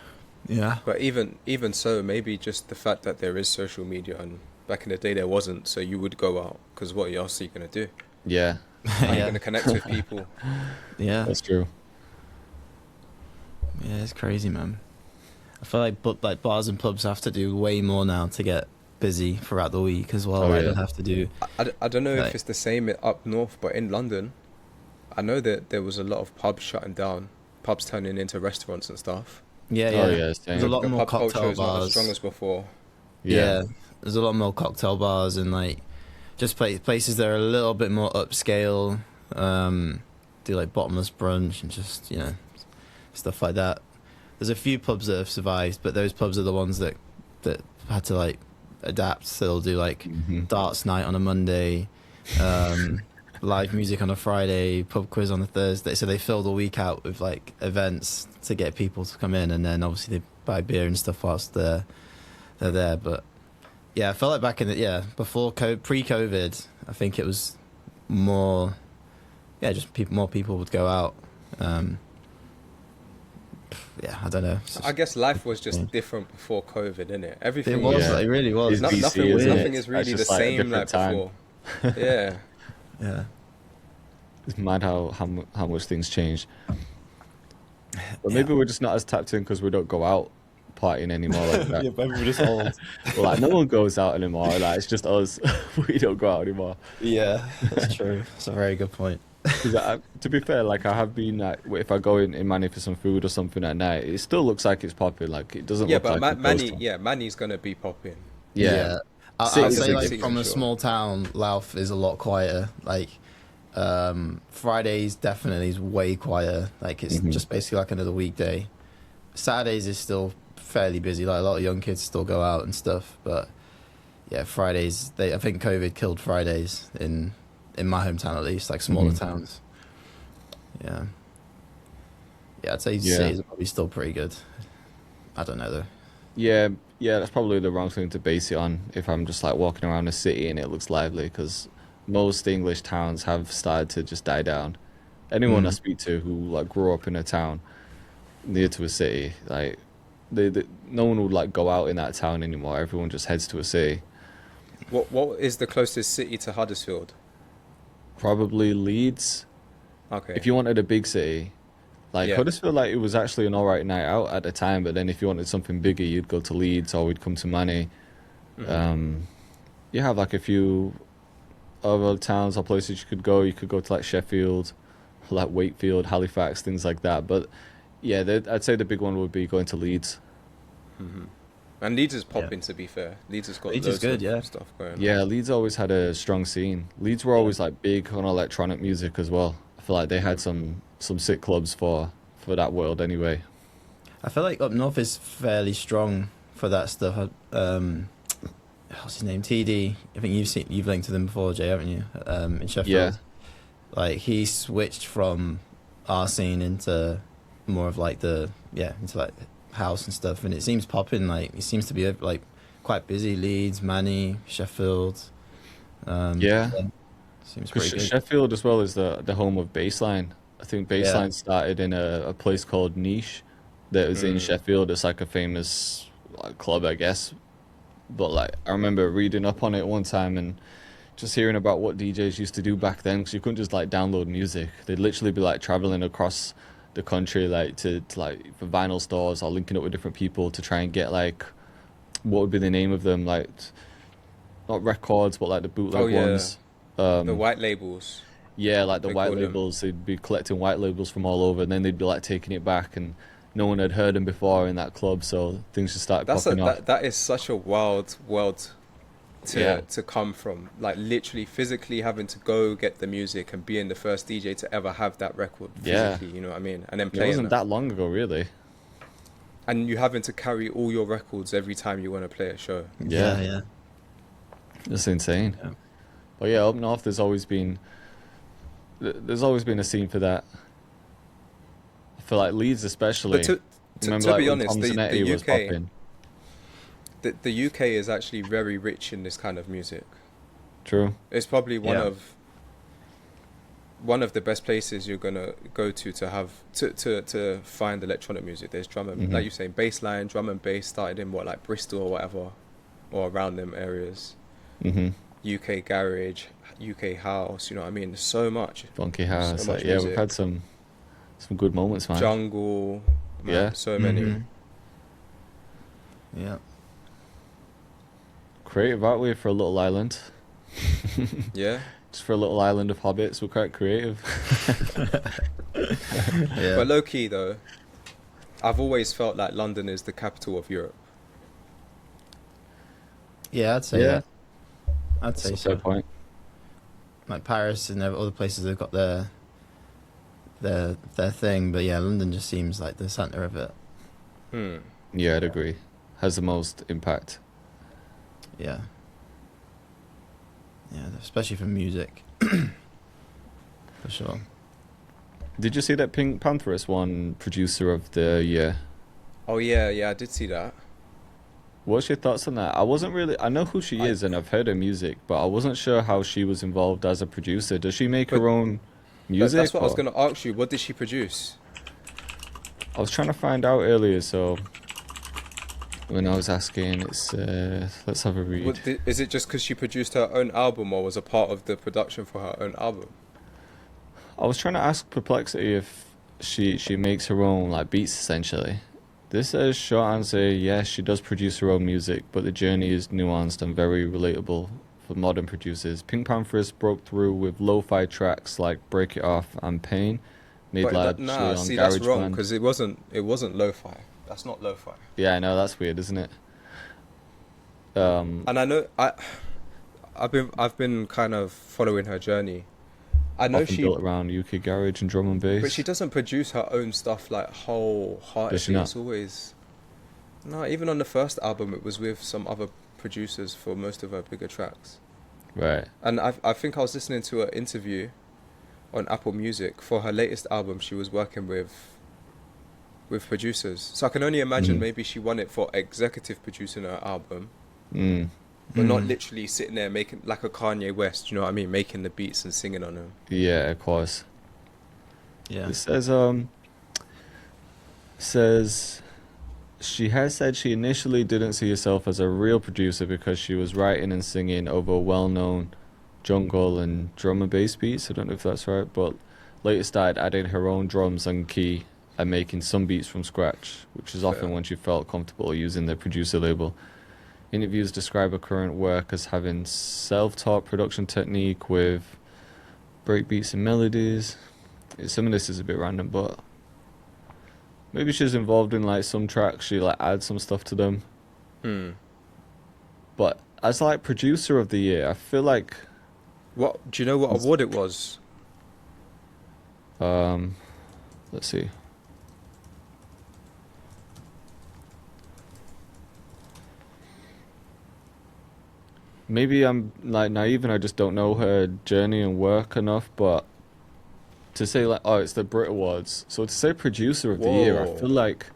Yeah. But even so, maybe just the fact that there is social media and back in the day there wasn't, so you would go out because what else are you gonna do? Yeah, How are you Yeah. gonna connect with people? Yeah. that's true. Yeah, it's crazy, man. I feel like like bars and pubs have to do way more now to get busy throughout the week as well. Oh Like yeah. they have to do I don't know like if it's the same up north, but in London, I know that there was a lot of pubs shutting down, pubs turning into restaurants and stuff. yeah, Oh yeah. yeah, There's a same. lot The more pub culture cocktail is not as strong bars. as before. Yeah. Yeah, there's a lot more cocktail bars and like just places that are a little bit more upscale. Do like bottomless brunch and just stuff like that. There's a few pubs that have survived, but those pubs are the ones that had to like adapt. So they'll do like Hmm. darts night on a Monday, um, live music on a Friday, pub quiz on a Thursday. So they fill the week out with like events to get people to come in, and then obviously they buy beer and stuff whilst they're there. But yeah, I felt like back in before pre-COVID, I think it was more just more people would go out. Yeah, I don't know. It's I just guess life was just strange. different before COVID, innit? It Everything was. was Yeah. It really was. It's not, BC, nothing isn't nothing it? is really That's the just like a same different like time. before. Yeah. Yeah. It's mad how much things change. But Yeah. maybe we're just not as tapped in because we don't go out partying anymore like that. maybe we're just old. Well, like no one goes out anymore. Like it's just us. We don't go out anymore. Yeah, that's true. That's a very good point. 'Cause to be fair, like I have been like, if I go in Manny for some food or something at night, it still looks like it's popping. Like it doesn't Yeah, look but like a ghost town. Manny's gonna be popping. Yeah. I'd Cities say are like good. from a Sure. small town, Louth is a lot quieter. Like Fridays definitely is way quieter. Like it's Mhm. just basically like another weekday. Saturdays is still fairly busy. Like a lot of young kids still go out and stuff. But yeah, Fridays. I think COVID killed Fridays in my hometown at least. Like smaller Mhm. towns. Yeah. Yeah, I'd say Yeah. cities are probably still pretty good. I don't know though. Yeah, yeah, that's probably the wrong thing to base it on if I'm just like walking around a city and it looks lively because most English towns have started to just die down. Anyone I Mm. speak to who like grew up in a town near to a city, like no one would like go out in that town anymore. Everyone just heads to a city. What is the closest city to Huddersfield? Probably Leeds. Okay. If you wanted a big city, like Yeah. Huddersfield, like it was actually an alright night out at the time. But then if you wanted something bigger, you'd go to Leeds or we'd come to Manny. Mhm. You have like a few other towns or places you could go. You could go to like Sheffield, like Wakefield, Halifax, things like that. But yeah, I'd say the big one would be going to Leeds. Mhm. And Leeds is popping, to be fair. Leeds has got Leeds is loads good, of yeah. stuff going Yeah, on. Leeds always had a strong scene. Leeds were always like big on electronic music as well. I feel like they had some sick clubs for that world anyway. I feel like up north is fairly strong for that stuff. What's his name? TD. I think you've linked to them before, Jay, haven't you? In Sheffield. Yeah. Like he switched from our scene into more of like into like house and stuff, and it seems popping. Like it seems to be like quite busy. Leeds, Manny, Sheffield. Yeah. Seems Because pretty good. Sheffield as well is the home of Baseline. I think Yeah. Baseline started in a place called Niche that was in Mm. Sheffield. It's like a famous like, club, I guess. But like I remember reading up on it one time and just hearing about what DJs used to do back then because you couldn't just like download music. They'd literally be like traveling across the country like to like for vinyl stores or linking up with different people to try and get like what would be the name of them, like not records but like the bootleg Oh, yeah. ones. The white labels. Yeah, like the They white call them. labels, they'd be collecting white labels from all over, and then they'd be like taking it back, and no one had heard them before in that club, so things just started popping off. That is such a wild to come from, like literally physically having to go get the music and being the first DJ to ever have that record physically, you know what I mean, and then It playing wasn't that long ago, really. and you having to carry all your records every time you want to play a show. Yeah. It's insane. Yeah. But yeah, up north, there's always been a scene for that. I feel like Leeds especially. But to Remember, like, be when honest, Tom the Zanetti was UK, popping. the UK is actually very rich in this kind of music. True. It's probably one of the best places you're gonna go to have to find electronic music. There's drum and like you're saying, bass line, drum and bass started in like Bristol or whatever, or around them areas. UK garage, UK house, you know what I mean? There's so much. Funky house. So much Yeah, music. we've had some good moments, man. Jungle, man, Yeah. so many. Yeah. Creative, aren't we, for a little island? Yeah. Just for a little island of hobbits, we're quite creative. Yeah. But low key though, I've always felt like London is the capital of Europe. Yeah, I'd say Yeah. that. I'd say That's a fair so. point. Like Paris and other places, they've got their thing, but yeah, London just seems like the center of it. Yeah, I'd agree. Has the most impact. Yeah. Yeah, especially for music. For sure. Did you see that Pink Pantheress won Producer of the Year? Oh yeah, I did see that. What's your thoughts on that? I know who she is and I've heard her music, but I wasn't sure how she was involved as a producer. Does she make her own music? That's what I was going to ask you. What did she produce? I was trying to find out earlier, so when I was asking, it's let's have a read. Is it just because she produced her own album or was a part of the production for her own album? I was trying to ask Perplexity if she makes her own like beats essentially. This says short answer, yes, she does produce her own music, but the journey is nuanced and very relatable for modern producers. Pink Pantheress broke through with lo-fi tracks like Break It Off and Pain, made largely on see, that's wrong GarageBand. because it wasn't lo-fi. That's not lo-fi. Yeah, I know, that's weird, isn't it? And I know I've been kind of following her journey. I know often she built around UK garage and drum and bass. But she doesn't produce her own stuff like wholeheartedly. Does she not? It's always no. Even on the first album, it was with some other producers for most of her bigger tracks. Right. And I think I was listening to an interview on Apple Music for her latest album. She was working with producers, so I can only imagine maybe she won it for executive producing her album, but not literally sitting there making like a Kanye West. You know what I mean? Making the beats and singing on them. Yeah, of course. Yeah. It says she has said she initially didn't see herself as a real producer because she was writing and singing over well-known jungle and drum and bass beats. I don't know if that's right, but later started adding her own drums and key and making some beats from scratch, which is often when she felt comfortable using the producer label. Interviews describe her current work as having self-taught production technique with breakbeats and melodies. Some of this is a bit random, but maybe she's involved in like some tracks. She like adds some stuff to them. But as like producer of the year, I feel like What do you know? What award it was? let's see. Maybe I'm like naive and I just don't know her journey and work enough, but to say like, oh, it's the Brit Awards. So to say producer of the year, I Whoa. feel like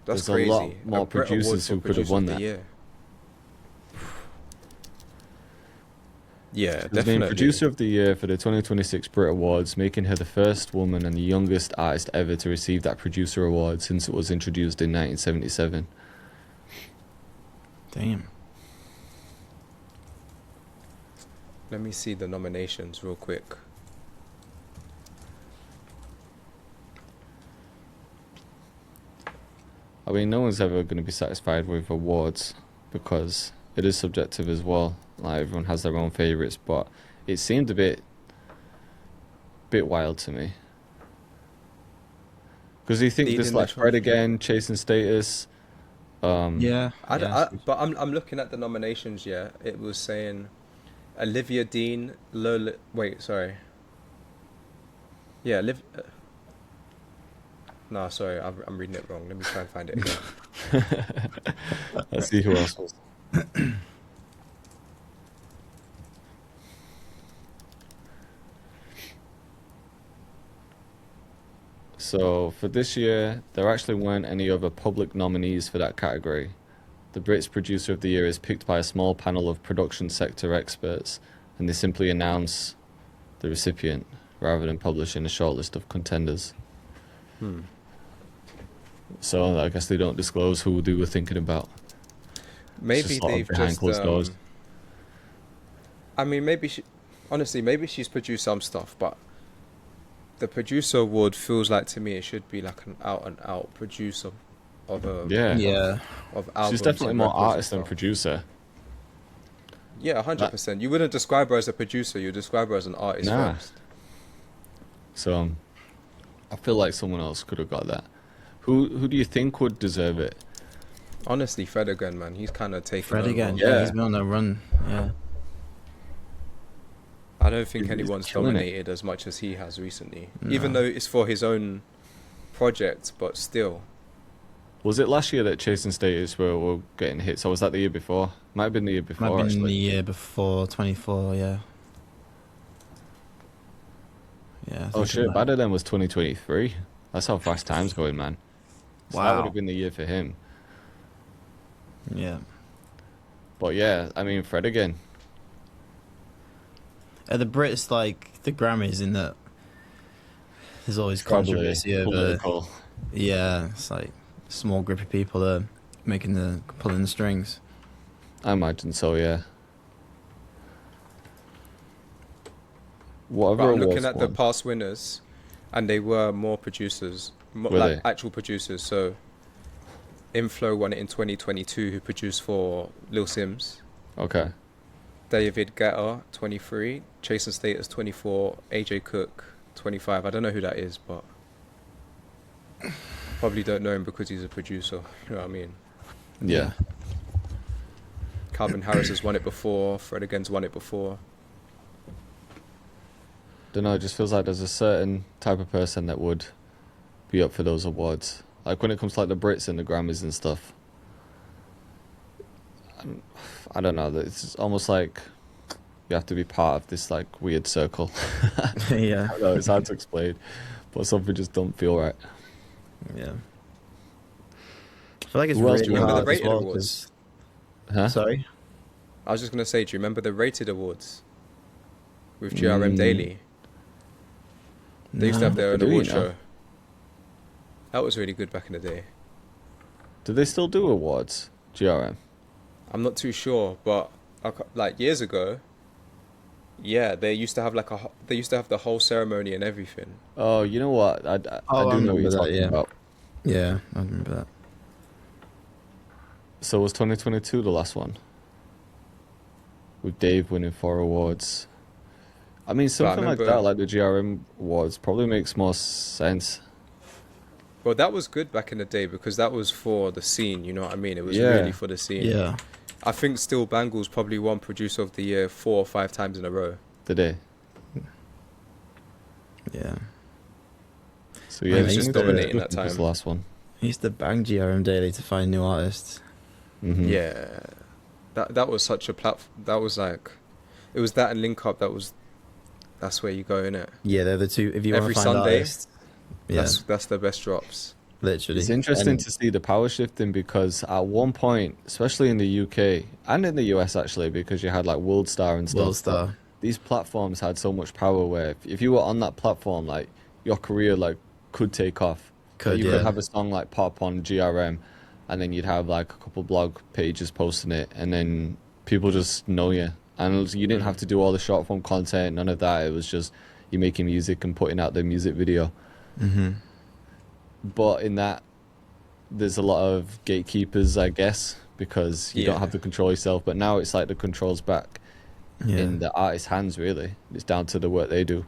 That's there's crazy. a lot more Brit producers Award for who could have Producer won of the that. Year. Yeah, She's named definitely. Producer of the Year for the 2026 Brit Awards, making her the first woman and the youngest artist ever to receive that producer award since it was introduced in 1977. Damn. Let me see the nominations real quick. I mean, no one's ever going to be satisfied with awards because it is subjective as well. Like everyone has their own favorites, but it seemed a bit wild to me. Because you think this Leading like the Fred trophy. again, chasing status, Yeah, yeah. But I'm looking at the nominations. Yeah, it was saying Olivia Dean, Lola. Wait, sorry. Yeah, no, sorry, I'm reading it wrong. Let me try and find it again. Let's see who else was. So for this year, there actually weren't any other public nominees for that category. The Brits Producer of the Year is picked by a small panel of production sector experts, and they simply announce the recipient rather than publishing a shortlist of contenders. So I guess they don't disclose who they were thinking about. Maybe they've behind just. closed doors. I mean, honestly, maybe she's produced some stuff, but the producer award feels like to me it should be like an out and out producer of a Yeah. of albums. She's definitely and more records and artist than stuff. producer. Yeah, 100%. You wouldn't describe her as a producer. You describe her as an artist Nah. first. So I feel like someone else could have got that. Who do you think would deserve it? Honestly, Fred again, man. He's kind of taken Fred over. again. Yeah. Yeah, he's been on a run. Yeah. I don't think He's anyone's killing it. dominated as much as he has recently. No. Even though it's for his own project, but still. Was it last year that Chasing Status were getting hits, or was that the year before? Might have been the year Might before, have been actually. the year before, 24, yeah. Yeah. I Oh think shit, about- Better Than was 2023. That's how fast time's going, man. So that Wow. would have been the year for him. Yeah. But yeah, I mean, Fred again. Are the Brits like the Grammys in that there's always Probably controversy over. political. Yeah, it's like a small group of people are pulling the strings. I imagine so, yeah. What But other I'm looking awards at the won? past winners, and they were more producers, Were like they? actual producers. So, Inflow won it in 2022, who produced for Lil Sims. Okay. David Guetta, 23. Chasing Status, 24. AJ Cook, 25. I don't know who that is, but probably don't know him because he's a producer. You know what I mean? Yeah. Calvin Harris has won it before. Fred again's won it before. Don't know, it just feels like there's a certain type of person that would be up for those awards. Like when it comes to like the Brits and the Grammys and stuff. I don't know, it's almost like you have to be part of this like weird circle. Yeah. I know, it's hard to explain, but something just don't feel right. Yeah. I feel like it's Who else really do you remember hard the as rated well, awards? 'cause- Huh? Sorry? I was just going to say, do you remember the Rated Awards with GRM Daily? They used to have their own Do you award know? show. That was really good back in the day. Do they still do awards, GRM? I'm not too sure, but like years ago, yeah, they used to have they used to have the whole ceremony and everything. Oh, you know what? I Oh, do I know what remember you're that, talking yeah. about. Yeah, I remember that. So was 2022 the last one? With Dave winning 4 awards. I mean, something like remember- that, like the GRM awards, probably makes more sense. Well, that was good back in the day because that was for the scene. You know what I mean? It was Yeah. really for the scene. Yeah. I think Still Bangles probably won Producer of the Year 4 or 5 times in a row. Did they? Yeah. So He yeah, was just dominating that was time. the last one. I used to bang GRM Daily to find new artists. Mhm. Yeah, that was such a platform. That was like, it was that and Link Up. That's where you go in it. Yeah, they're the two. If you want Every to find Sunday, artists, yeah, That's the best drops. literally. It's interesting And- to see the power shifting because at one point, especially in the UK and in the US actually, because you had like World Star and stuff. World Star. These platforms had so much power where if you were on that platform, like your career like could take off. Could, you yeah. could have a song like pop on GRM, and then you'd have like a couple blog pages posting it, and then people just know you. And you didn't have to do all the short form content, none of that. It was just you making music and putting out the music video. Mm-hmm. But in that, there's a lot of gatekeepers, I guess, because you don't Yeah. have to control yourself. But now it's like the control's back Yeah. in the artist's hands, really. It's down to the work they do.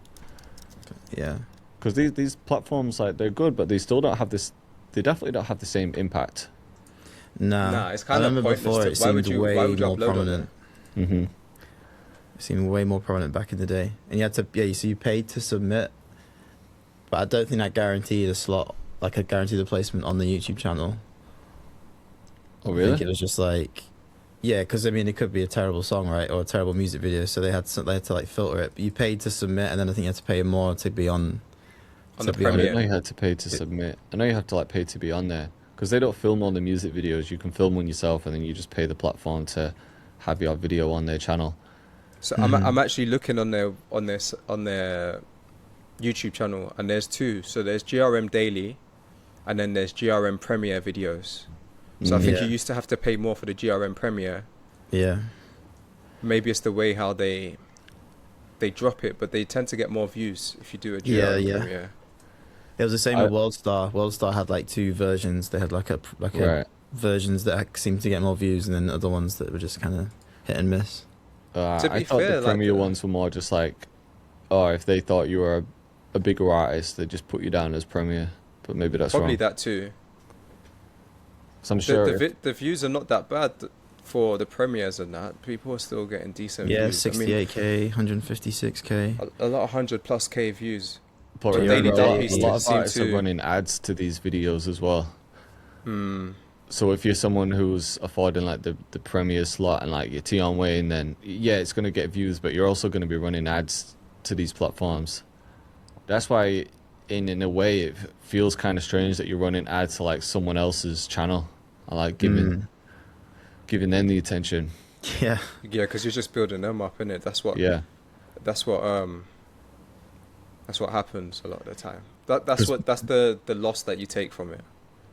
Yeah. Because these platforms, like, they're good, but they still don't have this. They definitely don't have the same impact. Nah, it's I kind of remember pointless. before it Why would seemed you? way Why would you more upload on prominent. there? Mm-hmm. It seemed way more prominent back in the day, and you had to so you paid to submit, but I don't think that guaranteed a slot, like a guaranteed a placement on the YouTube channel. Oh, I really? think it was just like, yeah, because I mean it could be a terrible song, right, or a terrible music video, so they had to like filter it. But you paid to submit, and then I think you had to pay more to be on. On To the be on I didn't Premiere. know you had to pay to submit. I know you have to like pay to be on there because they don't film all the music videos. You can film one yourself, and then you just pay the platform to have your video on their channel. So Mhm. I'm actually looking on their YouTube channel, and there's two. So there's GRM Daily, and then there's GRM Premiere videos. So I think Yeah. you used to have to pay more for the GRM Premiere. Yeah. Maybe it's the way how they drop it, but they tend to get more views if you do a Yeah, GRM yeah. Premiere. It was the same I- with WorldStar. WorldStar had like two versions. They had like a Right. versions that seemed to get more views, and then other ones that were just kind of hit and miss. To I be thought fair, the like, Premiere ones were more just like, oh, if they thought you were a bigger artist, they just put you down as Premiere. But maybe that's Probably wrong. that too. So I'm sure. The views are not that bad for the premieres and that. People are still getting decent Yeah, views. 68k, 156k. A lot of 100+ K views. But Yeah, remember, Daily a lot, Duppy a lot of seem artists are to- running ads to these videos as well. Hmm. So if you're someone who's affording like the Premiere slot and like your Tion Wayne, then yeah, it's going to get views, but you're also going to be running ads to these platforms. That's why, in a way, it feels kind of strange that you're running ads to like someone else's channel. I like giving them the attention. Yeah. Yeah, because you're just building them up, innit? That's what. Yeah. That's what. That's what happens a lot of the time. That's the loss that you take from it.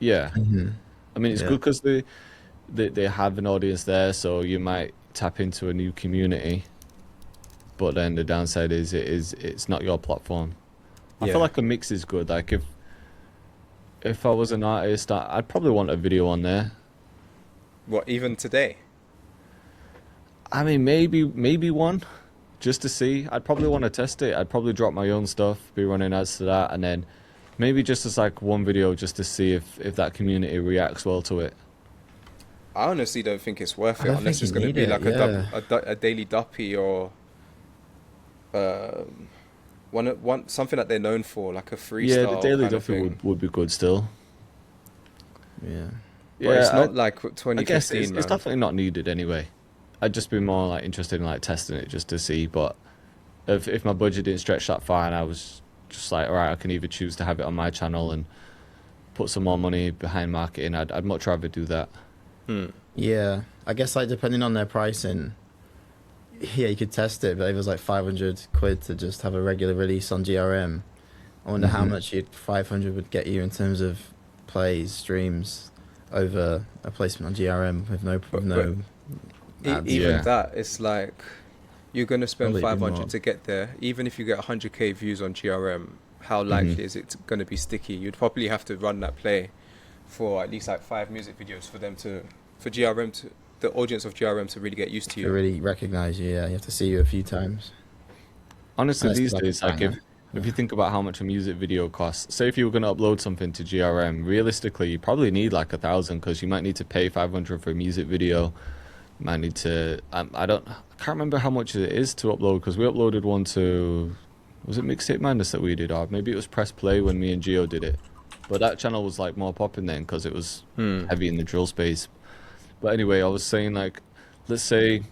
Yeah. Mhm. I mean, it's Yeah. good because they have an audience there, so you might tap into a new community. But then the downside is it's not your platform. I Yeah. feel like a mix is good. Like if I was an artist, I'd probably want a video on there. What, even today? I mean, maybe one, just to see. I'd probably want to test it. I'd probably drop my own stuff, be running ads to that, and then maybe just as like one video just to see if that community reacts well to it. I honestly don't think it's worth I it don't unless think it's you going to need be it, like a Daily Duppy or one something that they're known for, like a freestyle. Yeah, the Daily kind of Duffy thing. would be good still. Yeah. But it's not I- like I guess 2015, it's man. definitely not needed anyway. I'd just be more like interested in like testing it just to see. But if my budget didn't stretch that far and I was just like, all right, I can either choose to have it on my channel and put some more money behind marketing, I'd much rather do that. Yeah. I guess like depending on their pricing, yeah, you could test it, but if it was like 500 quid to just have a regular release on GRM, I wonder how much 500 would get you in terms of plays, streams, over a placement on GRM with no ads. Even Yeah. that, it's like you're going to spend Probably a bit 500 more. to get there. Even if you get 100K views on GRM, how likely is it going to be sticky? You'd probably have to run that play for at least like 5 music videos for GRM to, the audience of GRM to really get used to To you. really recognize you, yeah, you have to see you a few times. Honestly, Unless these it's like a days, like banger. if you think about how much a music video costs, say if you were going to upload something to GRM, realistically, you probably need like 1,000 because you might need to pay 500 for a music video. Might need to. I can't remember how much it is to upload because we uploaded one to. Was it Mixtape Madness that we did, or maybe it was Press Play when me and Gio did it. But that channel was like more popping then because it was heavy in the drill space. But anyway, I was saying like, let's say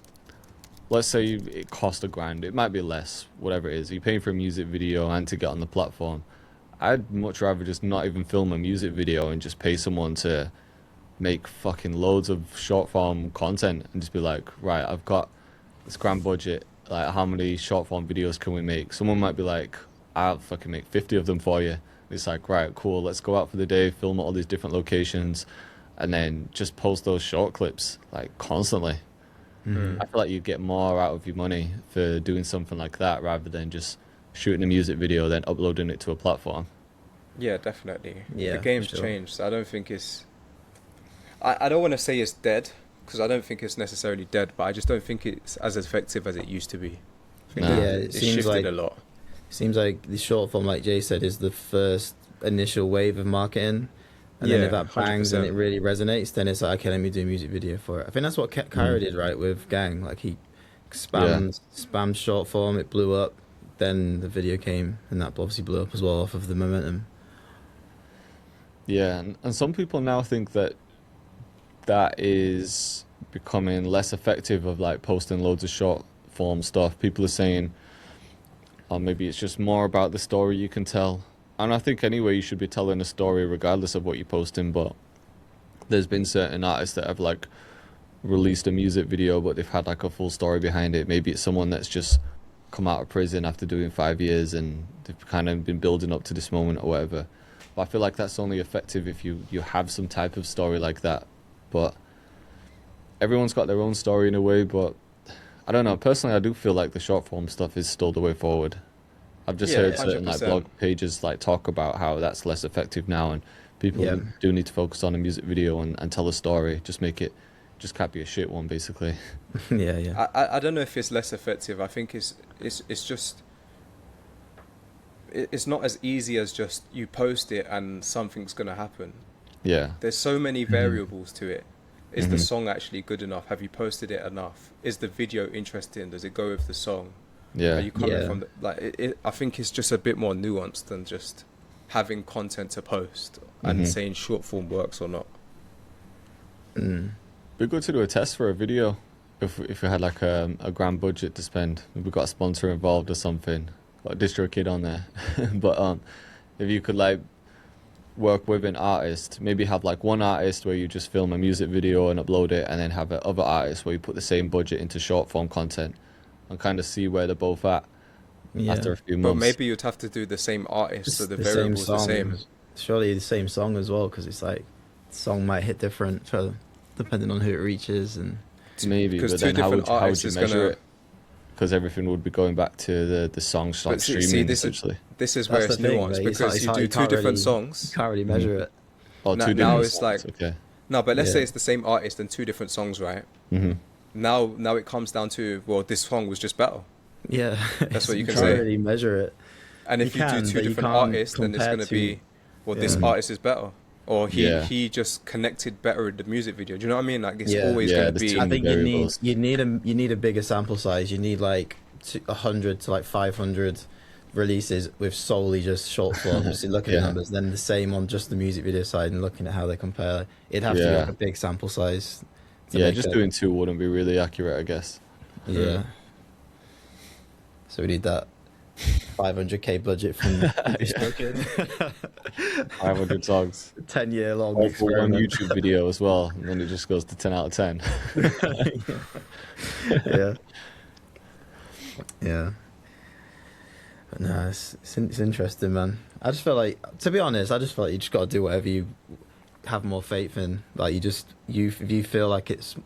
it cost $1,000. It might be less, whatever it is. You're paying for a music video and to get on the platform. I'd much rather just not even film a music video and just pay someone to make fucking loads of short form content and just be like, right, I've got this grand budget. Like, how many short form videos can we make? Someone might be like, I'll fucking make 50 of them for you. It's like, right, cool, let's go out for the day, film at all these different locations, and then just post those short clips like constantly. I feel like you'd get more out of your money for doing something like that rather than just shooting a music video then uploading it to a platform. Yeah, definitely. Yeah, The game's for sure. changed. I don't think it's... I don't want to say it's dead, because I don't think it's necessarily dead, but I just don't think it's as effective as it used to be. I think Nah. Yeah, it's it seems shifted like a lot. Seems like the short form, like Jay said, is the first initial wave of marketing, And then if Yeah, that bangs and it 100%. really resonates, then it's like, okay, let me do a music video for it. I think that's what Kyra did, right, with Gang. Like he Yeah. spammed short form, it blew up. Then the video came, and that obviously blew up as well off of the momentum. Yeah, and some people now think that that is becoming less effective of like posting loads of short form stuff. People are saying, or maybe it's just more about the story you can tell. And I think anyway, you should be telling a story regardless of what you're posting. But there's been certain artists that have like released a music video, but they've had like a full story behind it. Maybe it's someone that's just come out of prison after doing 5 years and they've kind of been building up to this moment or whatever. But I feel like that's only effective if you have some type of story like that. But everyone's got their own story in a way, but I don't know. Personally, I do feel like the short form stuff is still the way forward. I've just Yeah, heard certain like 100%. blog pages like talk about how that's less effective now, and people Yeah. do need to focus on a music video and tell a story. Just can't be a shit one, basically. Yeah, yeah. I don't know if it's less effective. I think it's just it's not as easy as just you post it and something's gonna happen. Yeah, There's so many variables to it. Is the Mhm. song actually good enough? Have you posted it enough? Is the video interesting? Does it go with the song? Are yeah, you coming Yeah. from the, like I think it's just a bit more nuanced than just having content to post and Mhm. saying short form works or not. Mm. be good to do a test for a video if we had like a grand budget to spend. Maybe we got a sponsor involved or something. Got a distro kid on there, but if you could like work with an artist, maybe have like one artist where you just film a music video and upload it, and then have other artists where you put the same budget into short form content, and kind of see where they're both at Yeah. after a few But months. maybe you'd have to do the same artist, so the variables the same. Surely the same song as well, because it's like the song might hit different for depending on who it reaches, and Maybe, Because but two then how different would artists you is measure gonna. it? Because everything would be going back to the songs like But see, streaming this is essentially. this is where that's it's the thing. nuanced Like, it's because not- you it's do not- two can't different really- songs. can't really measure it. Or Now- two now different it's songs. like- Okay. No, but let's Yeah. say it's the same artist and two different songs, right? Mm-hmm. Now it comes down to, well, this song was just better. Yeah, That's what you can can't say. really measure it. And if You you, can, do two but you different can't artists, then it's compare going to to- be, well, this Yeah. artist is better. Or Yeah. he just connected better in the music video. Do you know what I mean? Like, it's Yeah. always Yeah, going to there's be. too I many think variables. you need a bigger sample size. You need like 100 to like 500 releases with solely just short form. Just looking at Yeah. numbers. Then the same on just the music video side and looking at how they compare. It'd have to be Yeah. like a big sample size. To Yeah, make just it. doing two wouldn't be really accurate, I guess. Yeah. So we need that 500k budget from Kid. 500 songs. 10-year long All for one experiment. YouTube video as well, and then it just goes to 10 out of 10. Yeah. Yeah. But no, it's interesting, man. I just feel like, to be honest, I just feel like you just got to do whatever you have more faith in. Like if you feel like it's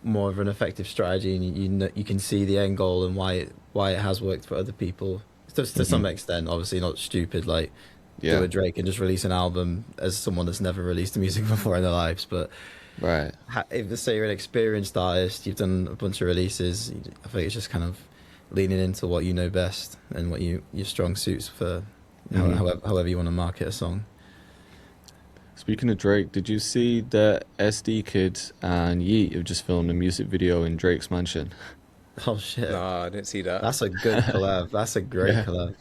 more of an effective strategy, and you know, you can see the end goal and why it has worked for other people. Just to some extent, obviously not stupid. Like Yeah, do a Drake and just release an album as someone that's never released music before in their lives, but. right. If say you're an experienced artist, you've done a bunch of releases, I think it's just kind of leaning into what you know best and what your strong suits for Mhm. however you want to market a song. Speaking of Drake, did you see that SD Kid and Yeet have just filmed a music video in Drake's mansion? Oh shit, Nah, I didn't see that. that's a good collab. That's a great Yeah. collab.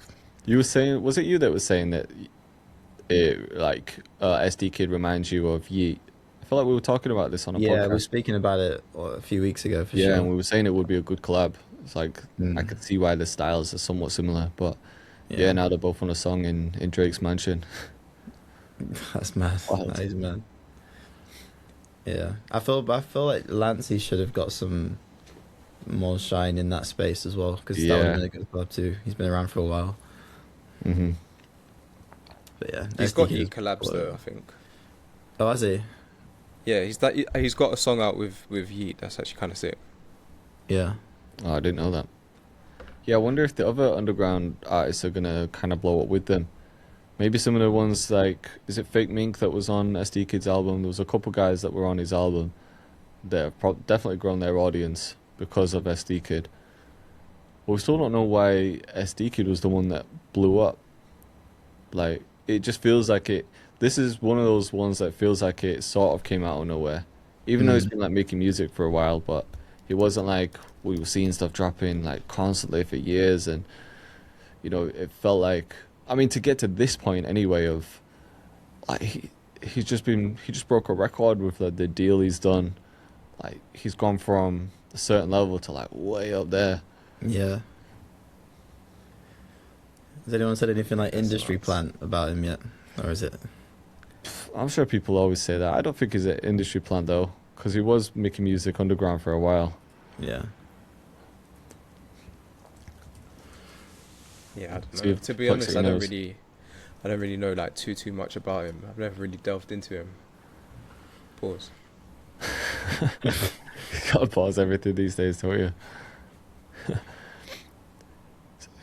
You were saying, was it you that was saying that it like SD Kid reminds you of Yeet? I feel like we were talking about this on a Yeah, we were podcast. speaking about it a few weeks ago for Yeah, sure. and we were saying it would be a good collab. It's like Mm. I could see why the styles are somewhat similar, but yeah, now they're both on a song in Drake's mansion. That's mad. Wild. That is mad. Yeah, I feel like Lancey should have got some more shine in that space as well, because that would Yeah. have been a good collab too. He's been around for a while, hmm But yeah, he's got SDK Heat collabs though, I think. Oh, has he? Yeah, he's got a song out with Yeet. That's actually kind of sick. Yeah. Oh, I didn't know that. Yeah, I wonder if the other underground artists are gonna kind of blow up with them. Maybe some of the ones like, is it Fake Mink that was on SD Kid's album? There was a couple guys that were on his album that have definitely grown their audience because of SD Kid. But we still don't know why SD Kid was the one that blew up. Like, it just feels like this is one of those ones that feels like it sort of came out of nowhere. Even though he's been like making music for a while, but it wasn't like we were seeing stuff dropping like constantly for years, and you know, it felt like, I mean, to get to this point anyway of like he just broke a record with the deal he's done. Like he's gone from a certain level to like way up there. Yeah. Has anyone said anything like That's industry nuts. plant about him yet? Or is it? I'm sure people always say that. I don't think he's an industry plant though, because he was making music underground for a while. Yeah. Yeah, I don't So know. you've To be plucked honest, your I don't nose. really know like too much about him. I've never really delved into him. Pause. You gotta pause everything these days, don't you?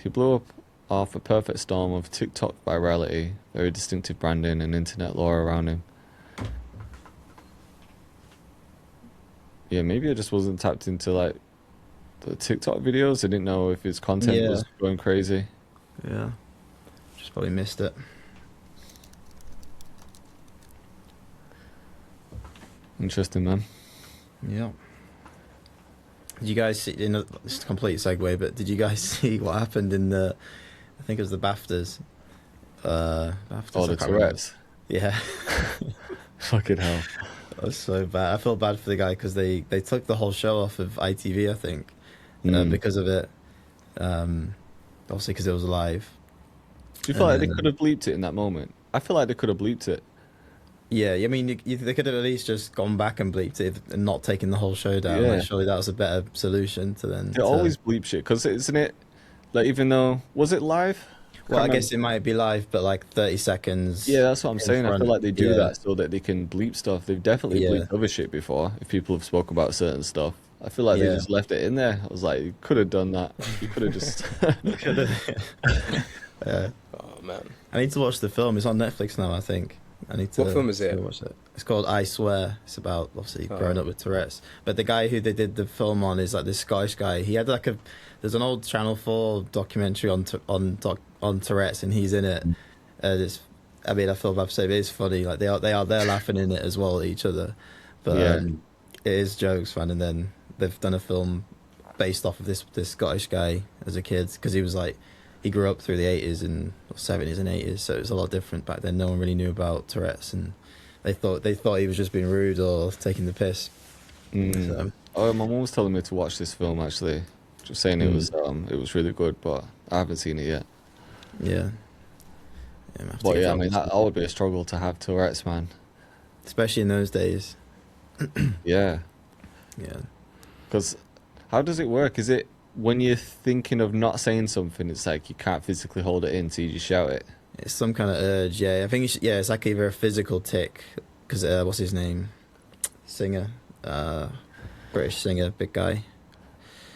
He blew up off a perfect storm of TikTok virality, very distinctive branding, and internet lore around him. Yeah, maybe I just wasn't tapped into like the TikTok videos. I didn't know if his content Yeah. was going crazy. Yeah. Just probably missed it. Interesting, man. Yeah. Did you guys see, it's a complete segue, but did you guys see what happened in the, I think it was the BAFTAs? BAFTAs, Oh, I the can't remember. Tourette's. Yeah. Fucking hell. That was so bad. I feel bad for the guy because they took the whole show off of ITV, I think, Mm. because of it. Obviously, because it was live. Do you feel like they And could have bleeped it in that moment? I feel like they could have bleeped it. Yeah, I mean, they could have at least just gone back and bleeped it and not taken the whole show down. Yeah. Like, surely that was a better solution to then. They always bleep shit, because isn't it, like, even though, was it live? Well, I Can't guess it might be live, but like 30 seconds. Yeah, that's what I'm in saying. I front. feel like they do Yeah. that so that they can bleep stuff. They've definitely Yeah. bleeped other shit before. If people have spoke about certain stuff, I feel like they Yeah. just left it in there. I was like, you could have done that. You could have just. Yeah. Oh man. I need to watch the film. It's on Netflix now, I think. I need to. What film is it? to watch it. It's called I Swear. It's about obviously Oh. growing up with Tourette's. But the guy who they did the film on is like this Scottish guy. He had like a. There's an old Channel 4 documentary on Tourette's, and he's in it. It's. I mean, I feel bad to say, but it's funny. Like they're laughing in it as well at each other. But Yeah. it is jokes, man. And then they've done a film based off of this Scottish guy as a kid because he was like. He grew up through the 80s and 70s and 80s, so it was a lot different back then. No one really knew about Tourette's, and they thought he was just being rude or taking the piss. Mm. So, Oh, my mum was telling me to watch this film actually, just saying it was really good, but I haven't seen it yet. yeah. I'm gonna have to But get yeah, I that mean one. that would be a struggle to have Tourette's, man. Especially in those days. Yeah, Yeah. because how does it work? Is it when you're thinking of not saying something, it's like you can't physically hold it in, so you just shout it? It's some kind of urge, yeah. I think it's like either a physical tick, because what's his name? Singer. British singer, big guy.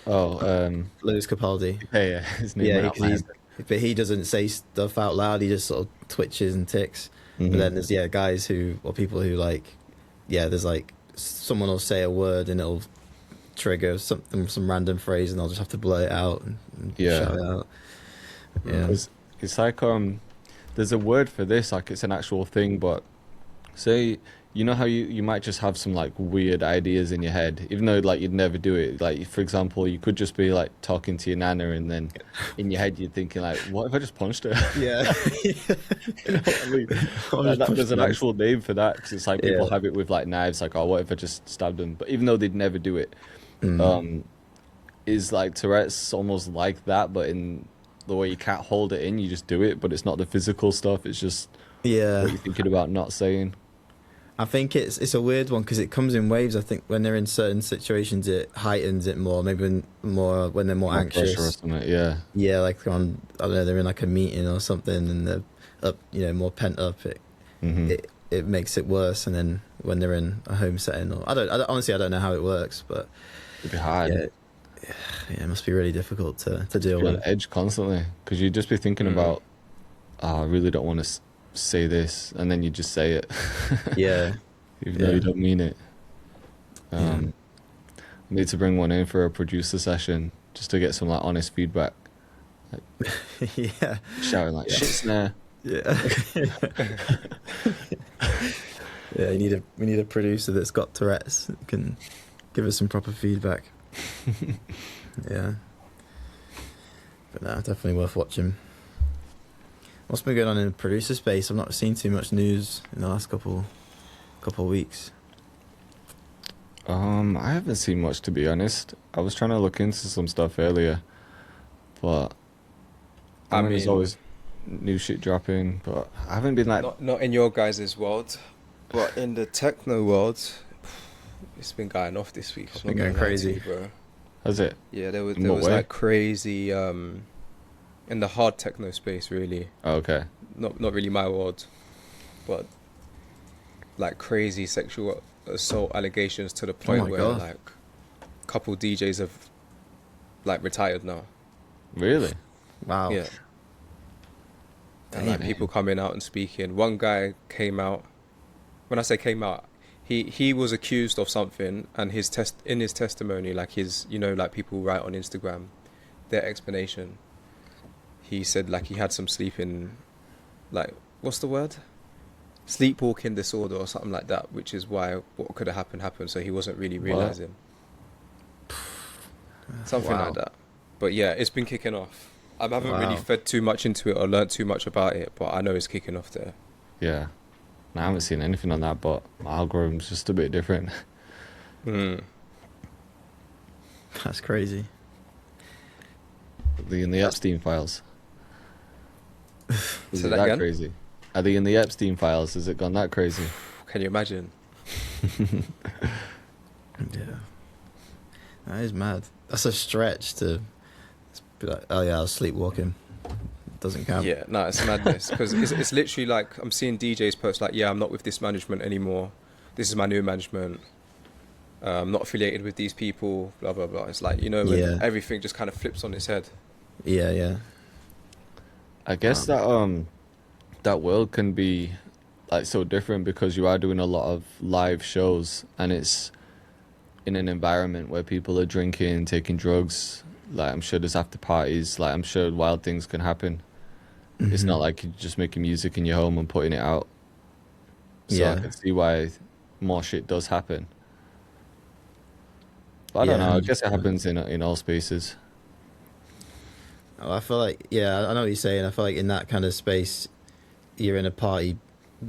Oh, Lewis Capaldi. yeah, his name Yeah, went out my head. but he doesn't say stuff out loud. He just sort of twitches and ticks. Mhm. But then there's guys or people who like, there's like someone will say a word and it'll trigger some random phrase and I'll just have to blurt it out and Yeah. shout it out. Yeah, It's like there's a word for this, like it's an actual thing, but say you know how you might just have some like weird ideas in your head, even though like you'd never do it. Like for example, you could just be like talking to your nana and then in your head you're thinking like, what if I just punched her? yeah. You know what I mean? There's an actual name for that, because it's like people Yeah. have it with like knives, like, oh, what if I just stabbed them? But even though they'd never do it, is like Tourette's almost like that, but in the way you can't hold it in, you just do it, but it's not the physical stuff, it's just Yeah. what you're thinking about not saying. I think it's a weird one because it comes in waves. I think when they're in certain situations, it heightens it more. Maybe when they're more More pressure or anxious. something, yeah. Yeah, like I don't know, they're in like a meeting or something and they're up, more pent up. Hmm. It makes it worse. And then when they're in a home setting, or I don't honestly, I don't know how it works, but It'd be hard. yeah, it must be really difficult to deal You're on with. edge constantly, because you'd just be thinking about, oh, I really don't want to say this, and then you just say it. Yeah, Even though Yeah. you don't mean it. Yeah. I need to bring one in for a producer session just to get some like honest feedback. yeah, Shouting like, shit snare, Yeah. Yeah, we need a producer that's got Tourette's that can give us some proper feedback. Yeah. But no, definitely worth watching. What's been going on in the producer space? I've not seen too much news in the last couple of weeks. I haven't seen much, to be honest. I was trying to look into some stuff earlier, but I mean, there's always new shit dropping, but I haven't been like... Not in your guys' world, but in the techno world, it's been going off this week. It's been going crazy, bro. Has it? Yeah, there was way? like crazy in the hard techno space, really. Oh, okay. Not really my world, but like crazy sexual assault allegations to the point where God. like a couple DJs have like retired now. Really? Wow. Yeah. And like people coming out and speaking. One guy came out. When I say came out, he was accused of something, and in his testimony, like his, you know, like people write on Instagram, their explanation. He said like he had some sleeping, like what's the word? Sleepwalking disorder or something like that, which is why what could have happened. So he wasn't really realizing. Something like that. But yeah, it's been kicking off. I haven't really fed too much into it or learnt too much about it, but I know it's kicking off there. Yeah. I haven't seen anything on that, but my algorithm's just a bit different. That's crazy. Are they in the Epstein files? Is Say it that that again? crazy? Are they in the Epstein files? Has it gone that crazy? Can you imagine? Yeah. That is mad. That's a stretch to be like, oh yeah, I was sleepwalking. Doesn't count. Yeah, no, it's madness. Because it's literally like, I'm seeing DJs post like, yeah, I'm not with this management anymore. This is my new management. I'm not affiliated with these people, blah, blah, blah. It's like, you know, when everything just kind of flips on its head. Yeah, yeah. I guess that world can be like so different because you are doing a lot of live shows and it's in an environment where people are drinking, taking drugs. Like I'm sure there's after parties. Like I'm sure wild things can happen. Mm-hmm. It's not like you're just making music in your home and putting it out. So I can see why more shit does happen. But I don't know. I guess it happens in all spaces. Oh, I feel like, yeah, I know what you're saying. I feel like in that kind of space, you're in a party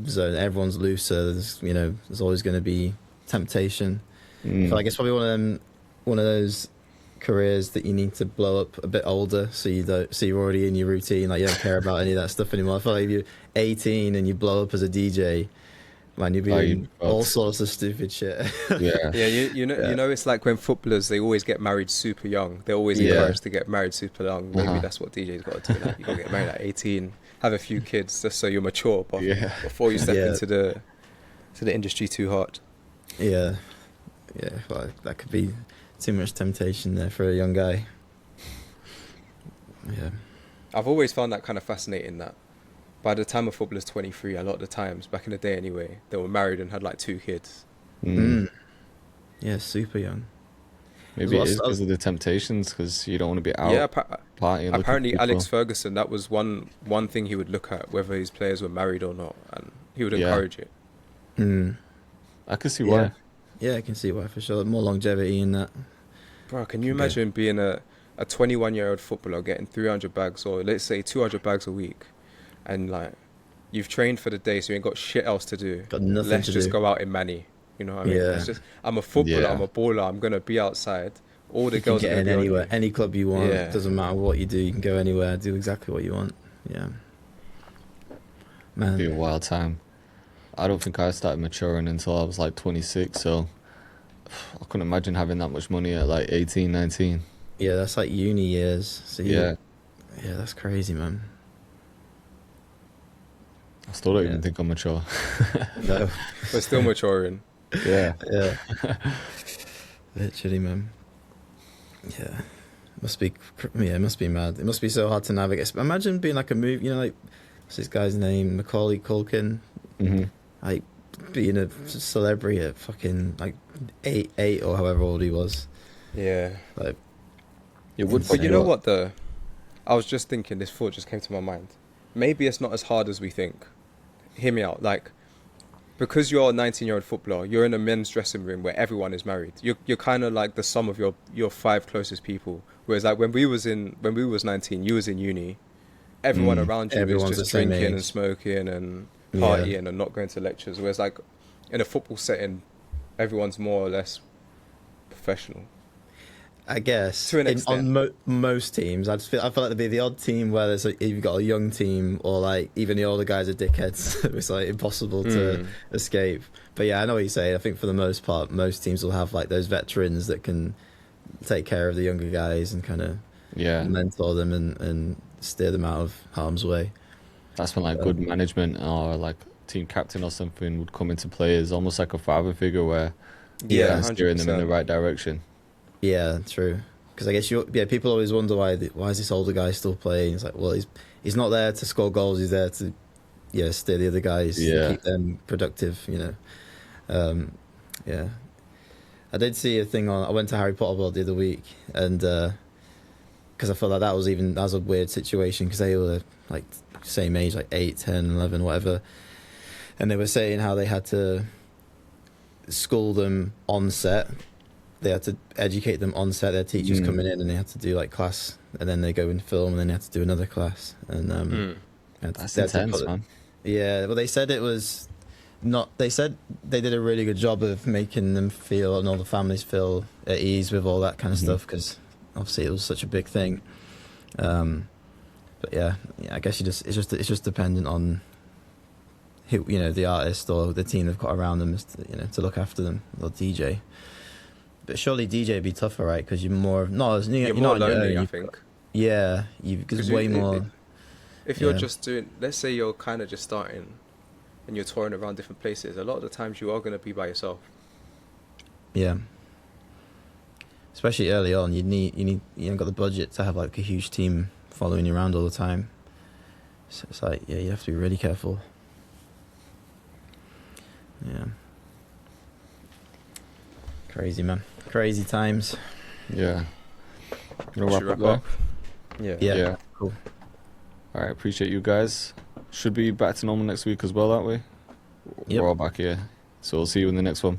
zone. Everyone's looser. There's always going to be temptation. I feel like it's probably one of those careers that you need to blow up a bit older, so you're already in your routine. Like you don't care about any of that stuff anymore. I feel like if you're 18 and you blow up as a DJ, man, you'll be doing all sorts of stupid shit. Yeah, you know, it's like when footballers, they always get married super young. They're always encouraged to get married super young. Maybe that's what DJs got to do. Like, you got to get married at 18, have a few kids, just so you're mature. But before you step into the industry too hard. Yeah, well, that could be too much temptation there for a young guy. Yeah, I've always found that kind of fascinating. That by the time a footballer's 23, a lot of the times back in the day anyway, they were married and had like 2 kids. Yeah, super young. Maybe it is because of the temptations, because you don't want to be out. Yeah, partying. Apparently Alex Ferguson, that was one thing he would look at, whether his players were married or not, and he would encourage it. I can see why. Yeah, I can see why for sure. More longevity in that. Bro, can you imagine being a 21-year-old footballer getting 300 bags, or let's say 200 bags a week, and like you've trained for the day, so you ain't got shit else to do. Got nothing Let's to just do. go out in Manny. You know what I mean? Yeah. I'm a footballer, I'm a baller, I'm going to be outside. All the girls can get in anywhere, any club you want. Yeah. Doesn't matter what you do, you can go anywhere, do exactly what you want. Yeah. Man. It'd be a wild time. I don't think I started maturing until I was like 26, so I couldn't imagine having that much money at like 18, 19. Yeah, that's like uni years. So yeah, that's crazy, man. I still don't even think I'm mature. No. We're still maturing. Yeah. Literally, man. Yeah. It must be mad. It must be so hard to navigate. Imagine being like a movie, like, what's this guy's name? Macaulay Culkin. Mm-hmm. Like, being a celebrity at fucking, like, 8 or however old he was. Yeah. Like, it would. But you know what, though? I was just thinking, this thought just came to my mind. maybe it's not as hard as we think. Hear me out. Like, because you're a 19-year-old footballer, you're in a men's dressing room where everyone is married. You're kind of like the sum of your five closest people. Whereas like when we was 19, you was in uni. Everyone around you is Everyone's just the same drinking and age. smoking and Yeah. partying and not going to lectures. Whereas like in a football setting, everyone's more or less professional. I guess To an extent. on most teams, I feel like there'd be the odd team where there's you've got a young team, or like even the older guys are dickheads. It's like impossible to escape. But yeah, I know what you're saying. I think for the most part, most teams will have like those veterans that can take care of the younger guys and kind of mentor them and steer them out of harm's way. That's when like good management or like team captain or something would come into play as almost like a father figure where steering them in the right direction. Yeah, true. Because I guess people always wonder why is this older guy still playing? It's like, well, he's not there to score goals. He's there to steer the other guys, to keep them productive. Yeah. I did see a thing I went to Harry Potter World the other week, and because I felt like that was a weird situation because they were like same age, like 8, 10, 11, whatever, and they were saying how they had to school them on set. They had to educate them on set. Their teachers coming in, and they had to do like class, and then they go and film, and then they had to do another class. And that's intense, man. Yeah, well, they said it was not. They said they did a really good job of making them feel and all the families feel at ease with all that kind of stuff because obviously it was such a big thing. But yeah, I guess it's just dependent on who the artist or the team they've got around them to look after them, or DJ. But surely DJ would be tougher, right? Because you're more you're more not lonely, I think. Yeah, because way more. If you're just doing, let's say you're kind of just starting, and you're touring around different places, a lot of the times you are going to be by yourself. Yeah. Especially early on, you haven't got the budget to have like a huge team following you around all the time. So it's like, you have to be really careful. Yeah. Crazy, man. Crazy times. Yeah. Should we wrap up? Yeah. Cool. All right, appreciate you guys. Should be back to normal next week as well, aren't we? Yep. We're all back here. So we'll see you in the next one.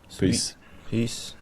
Sweet. Peace. Peace.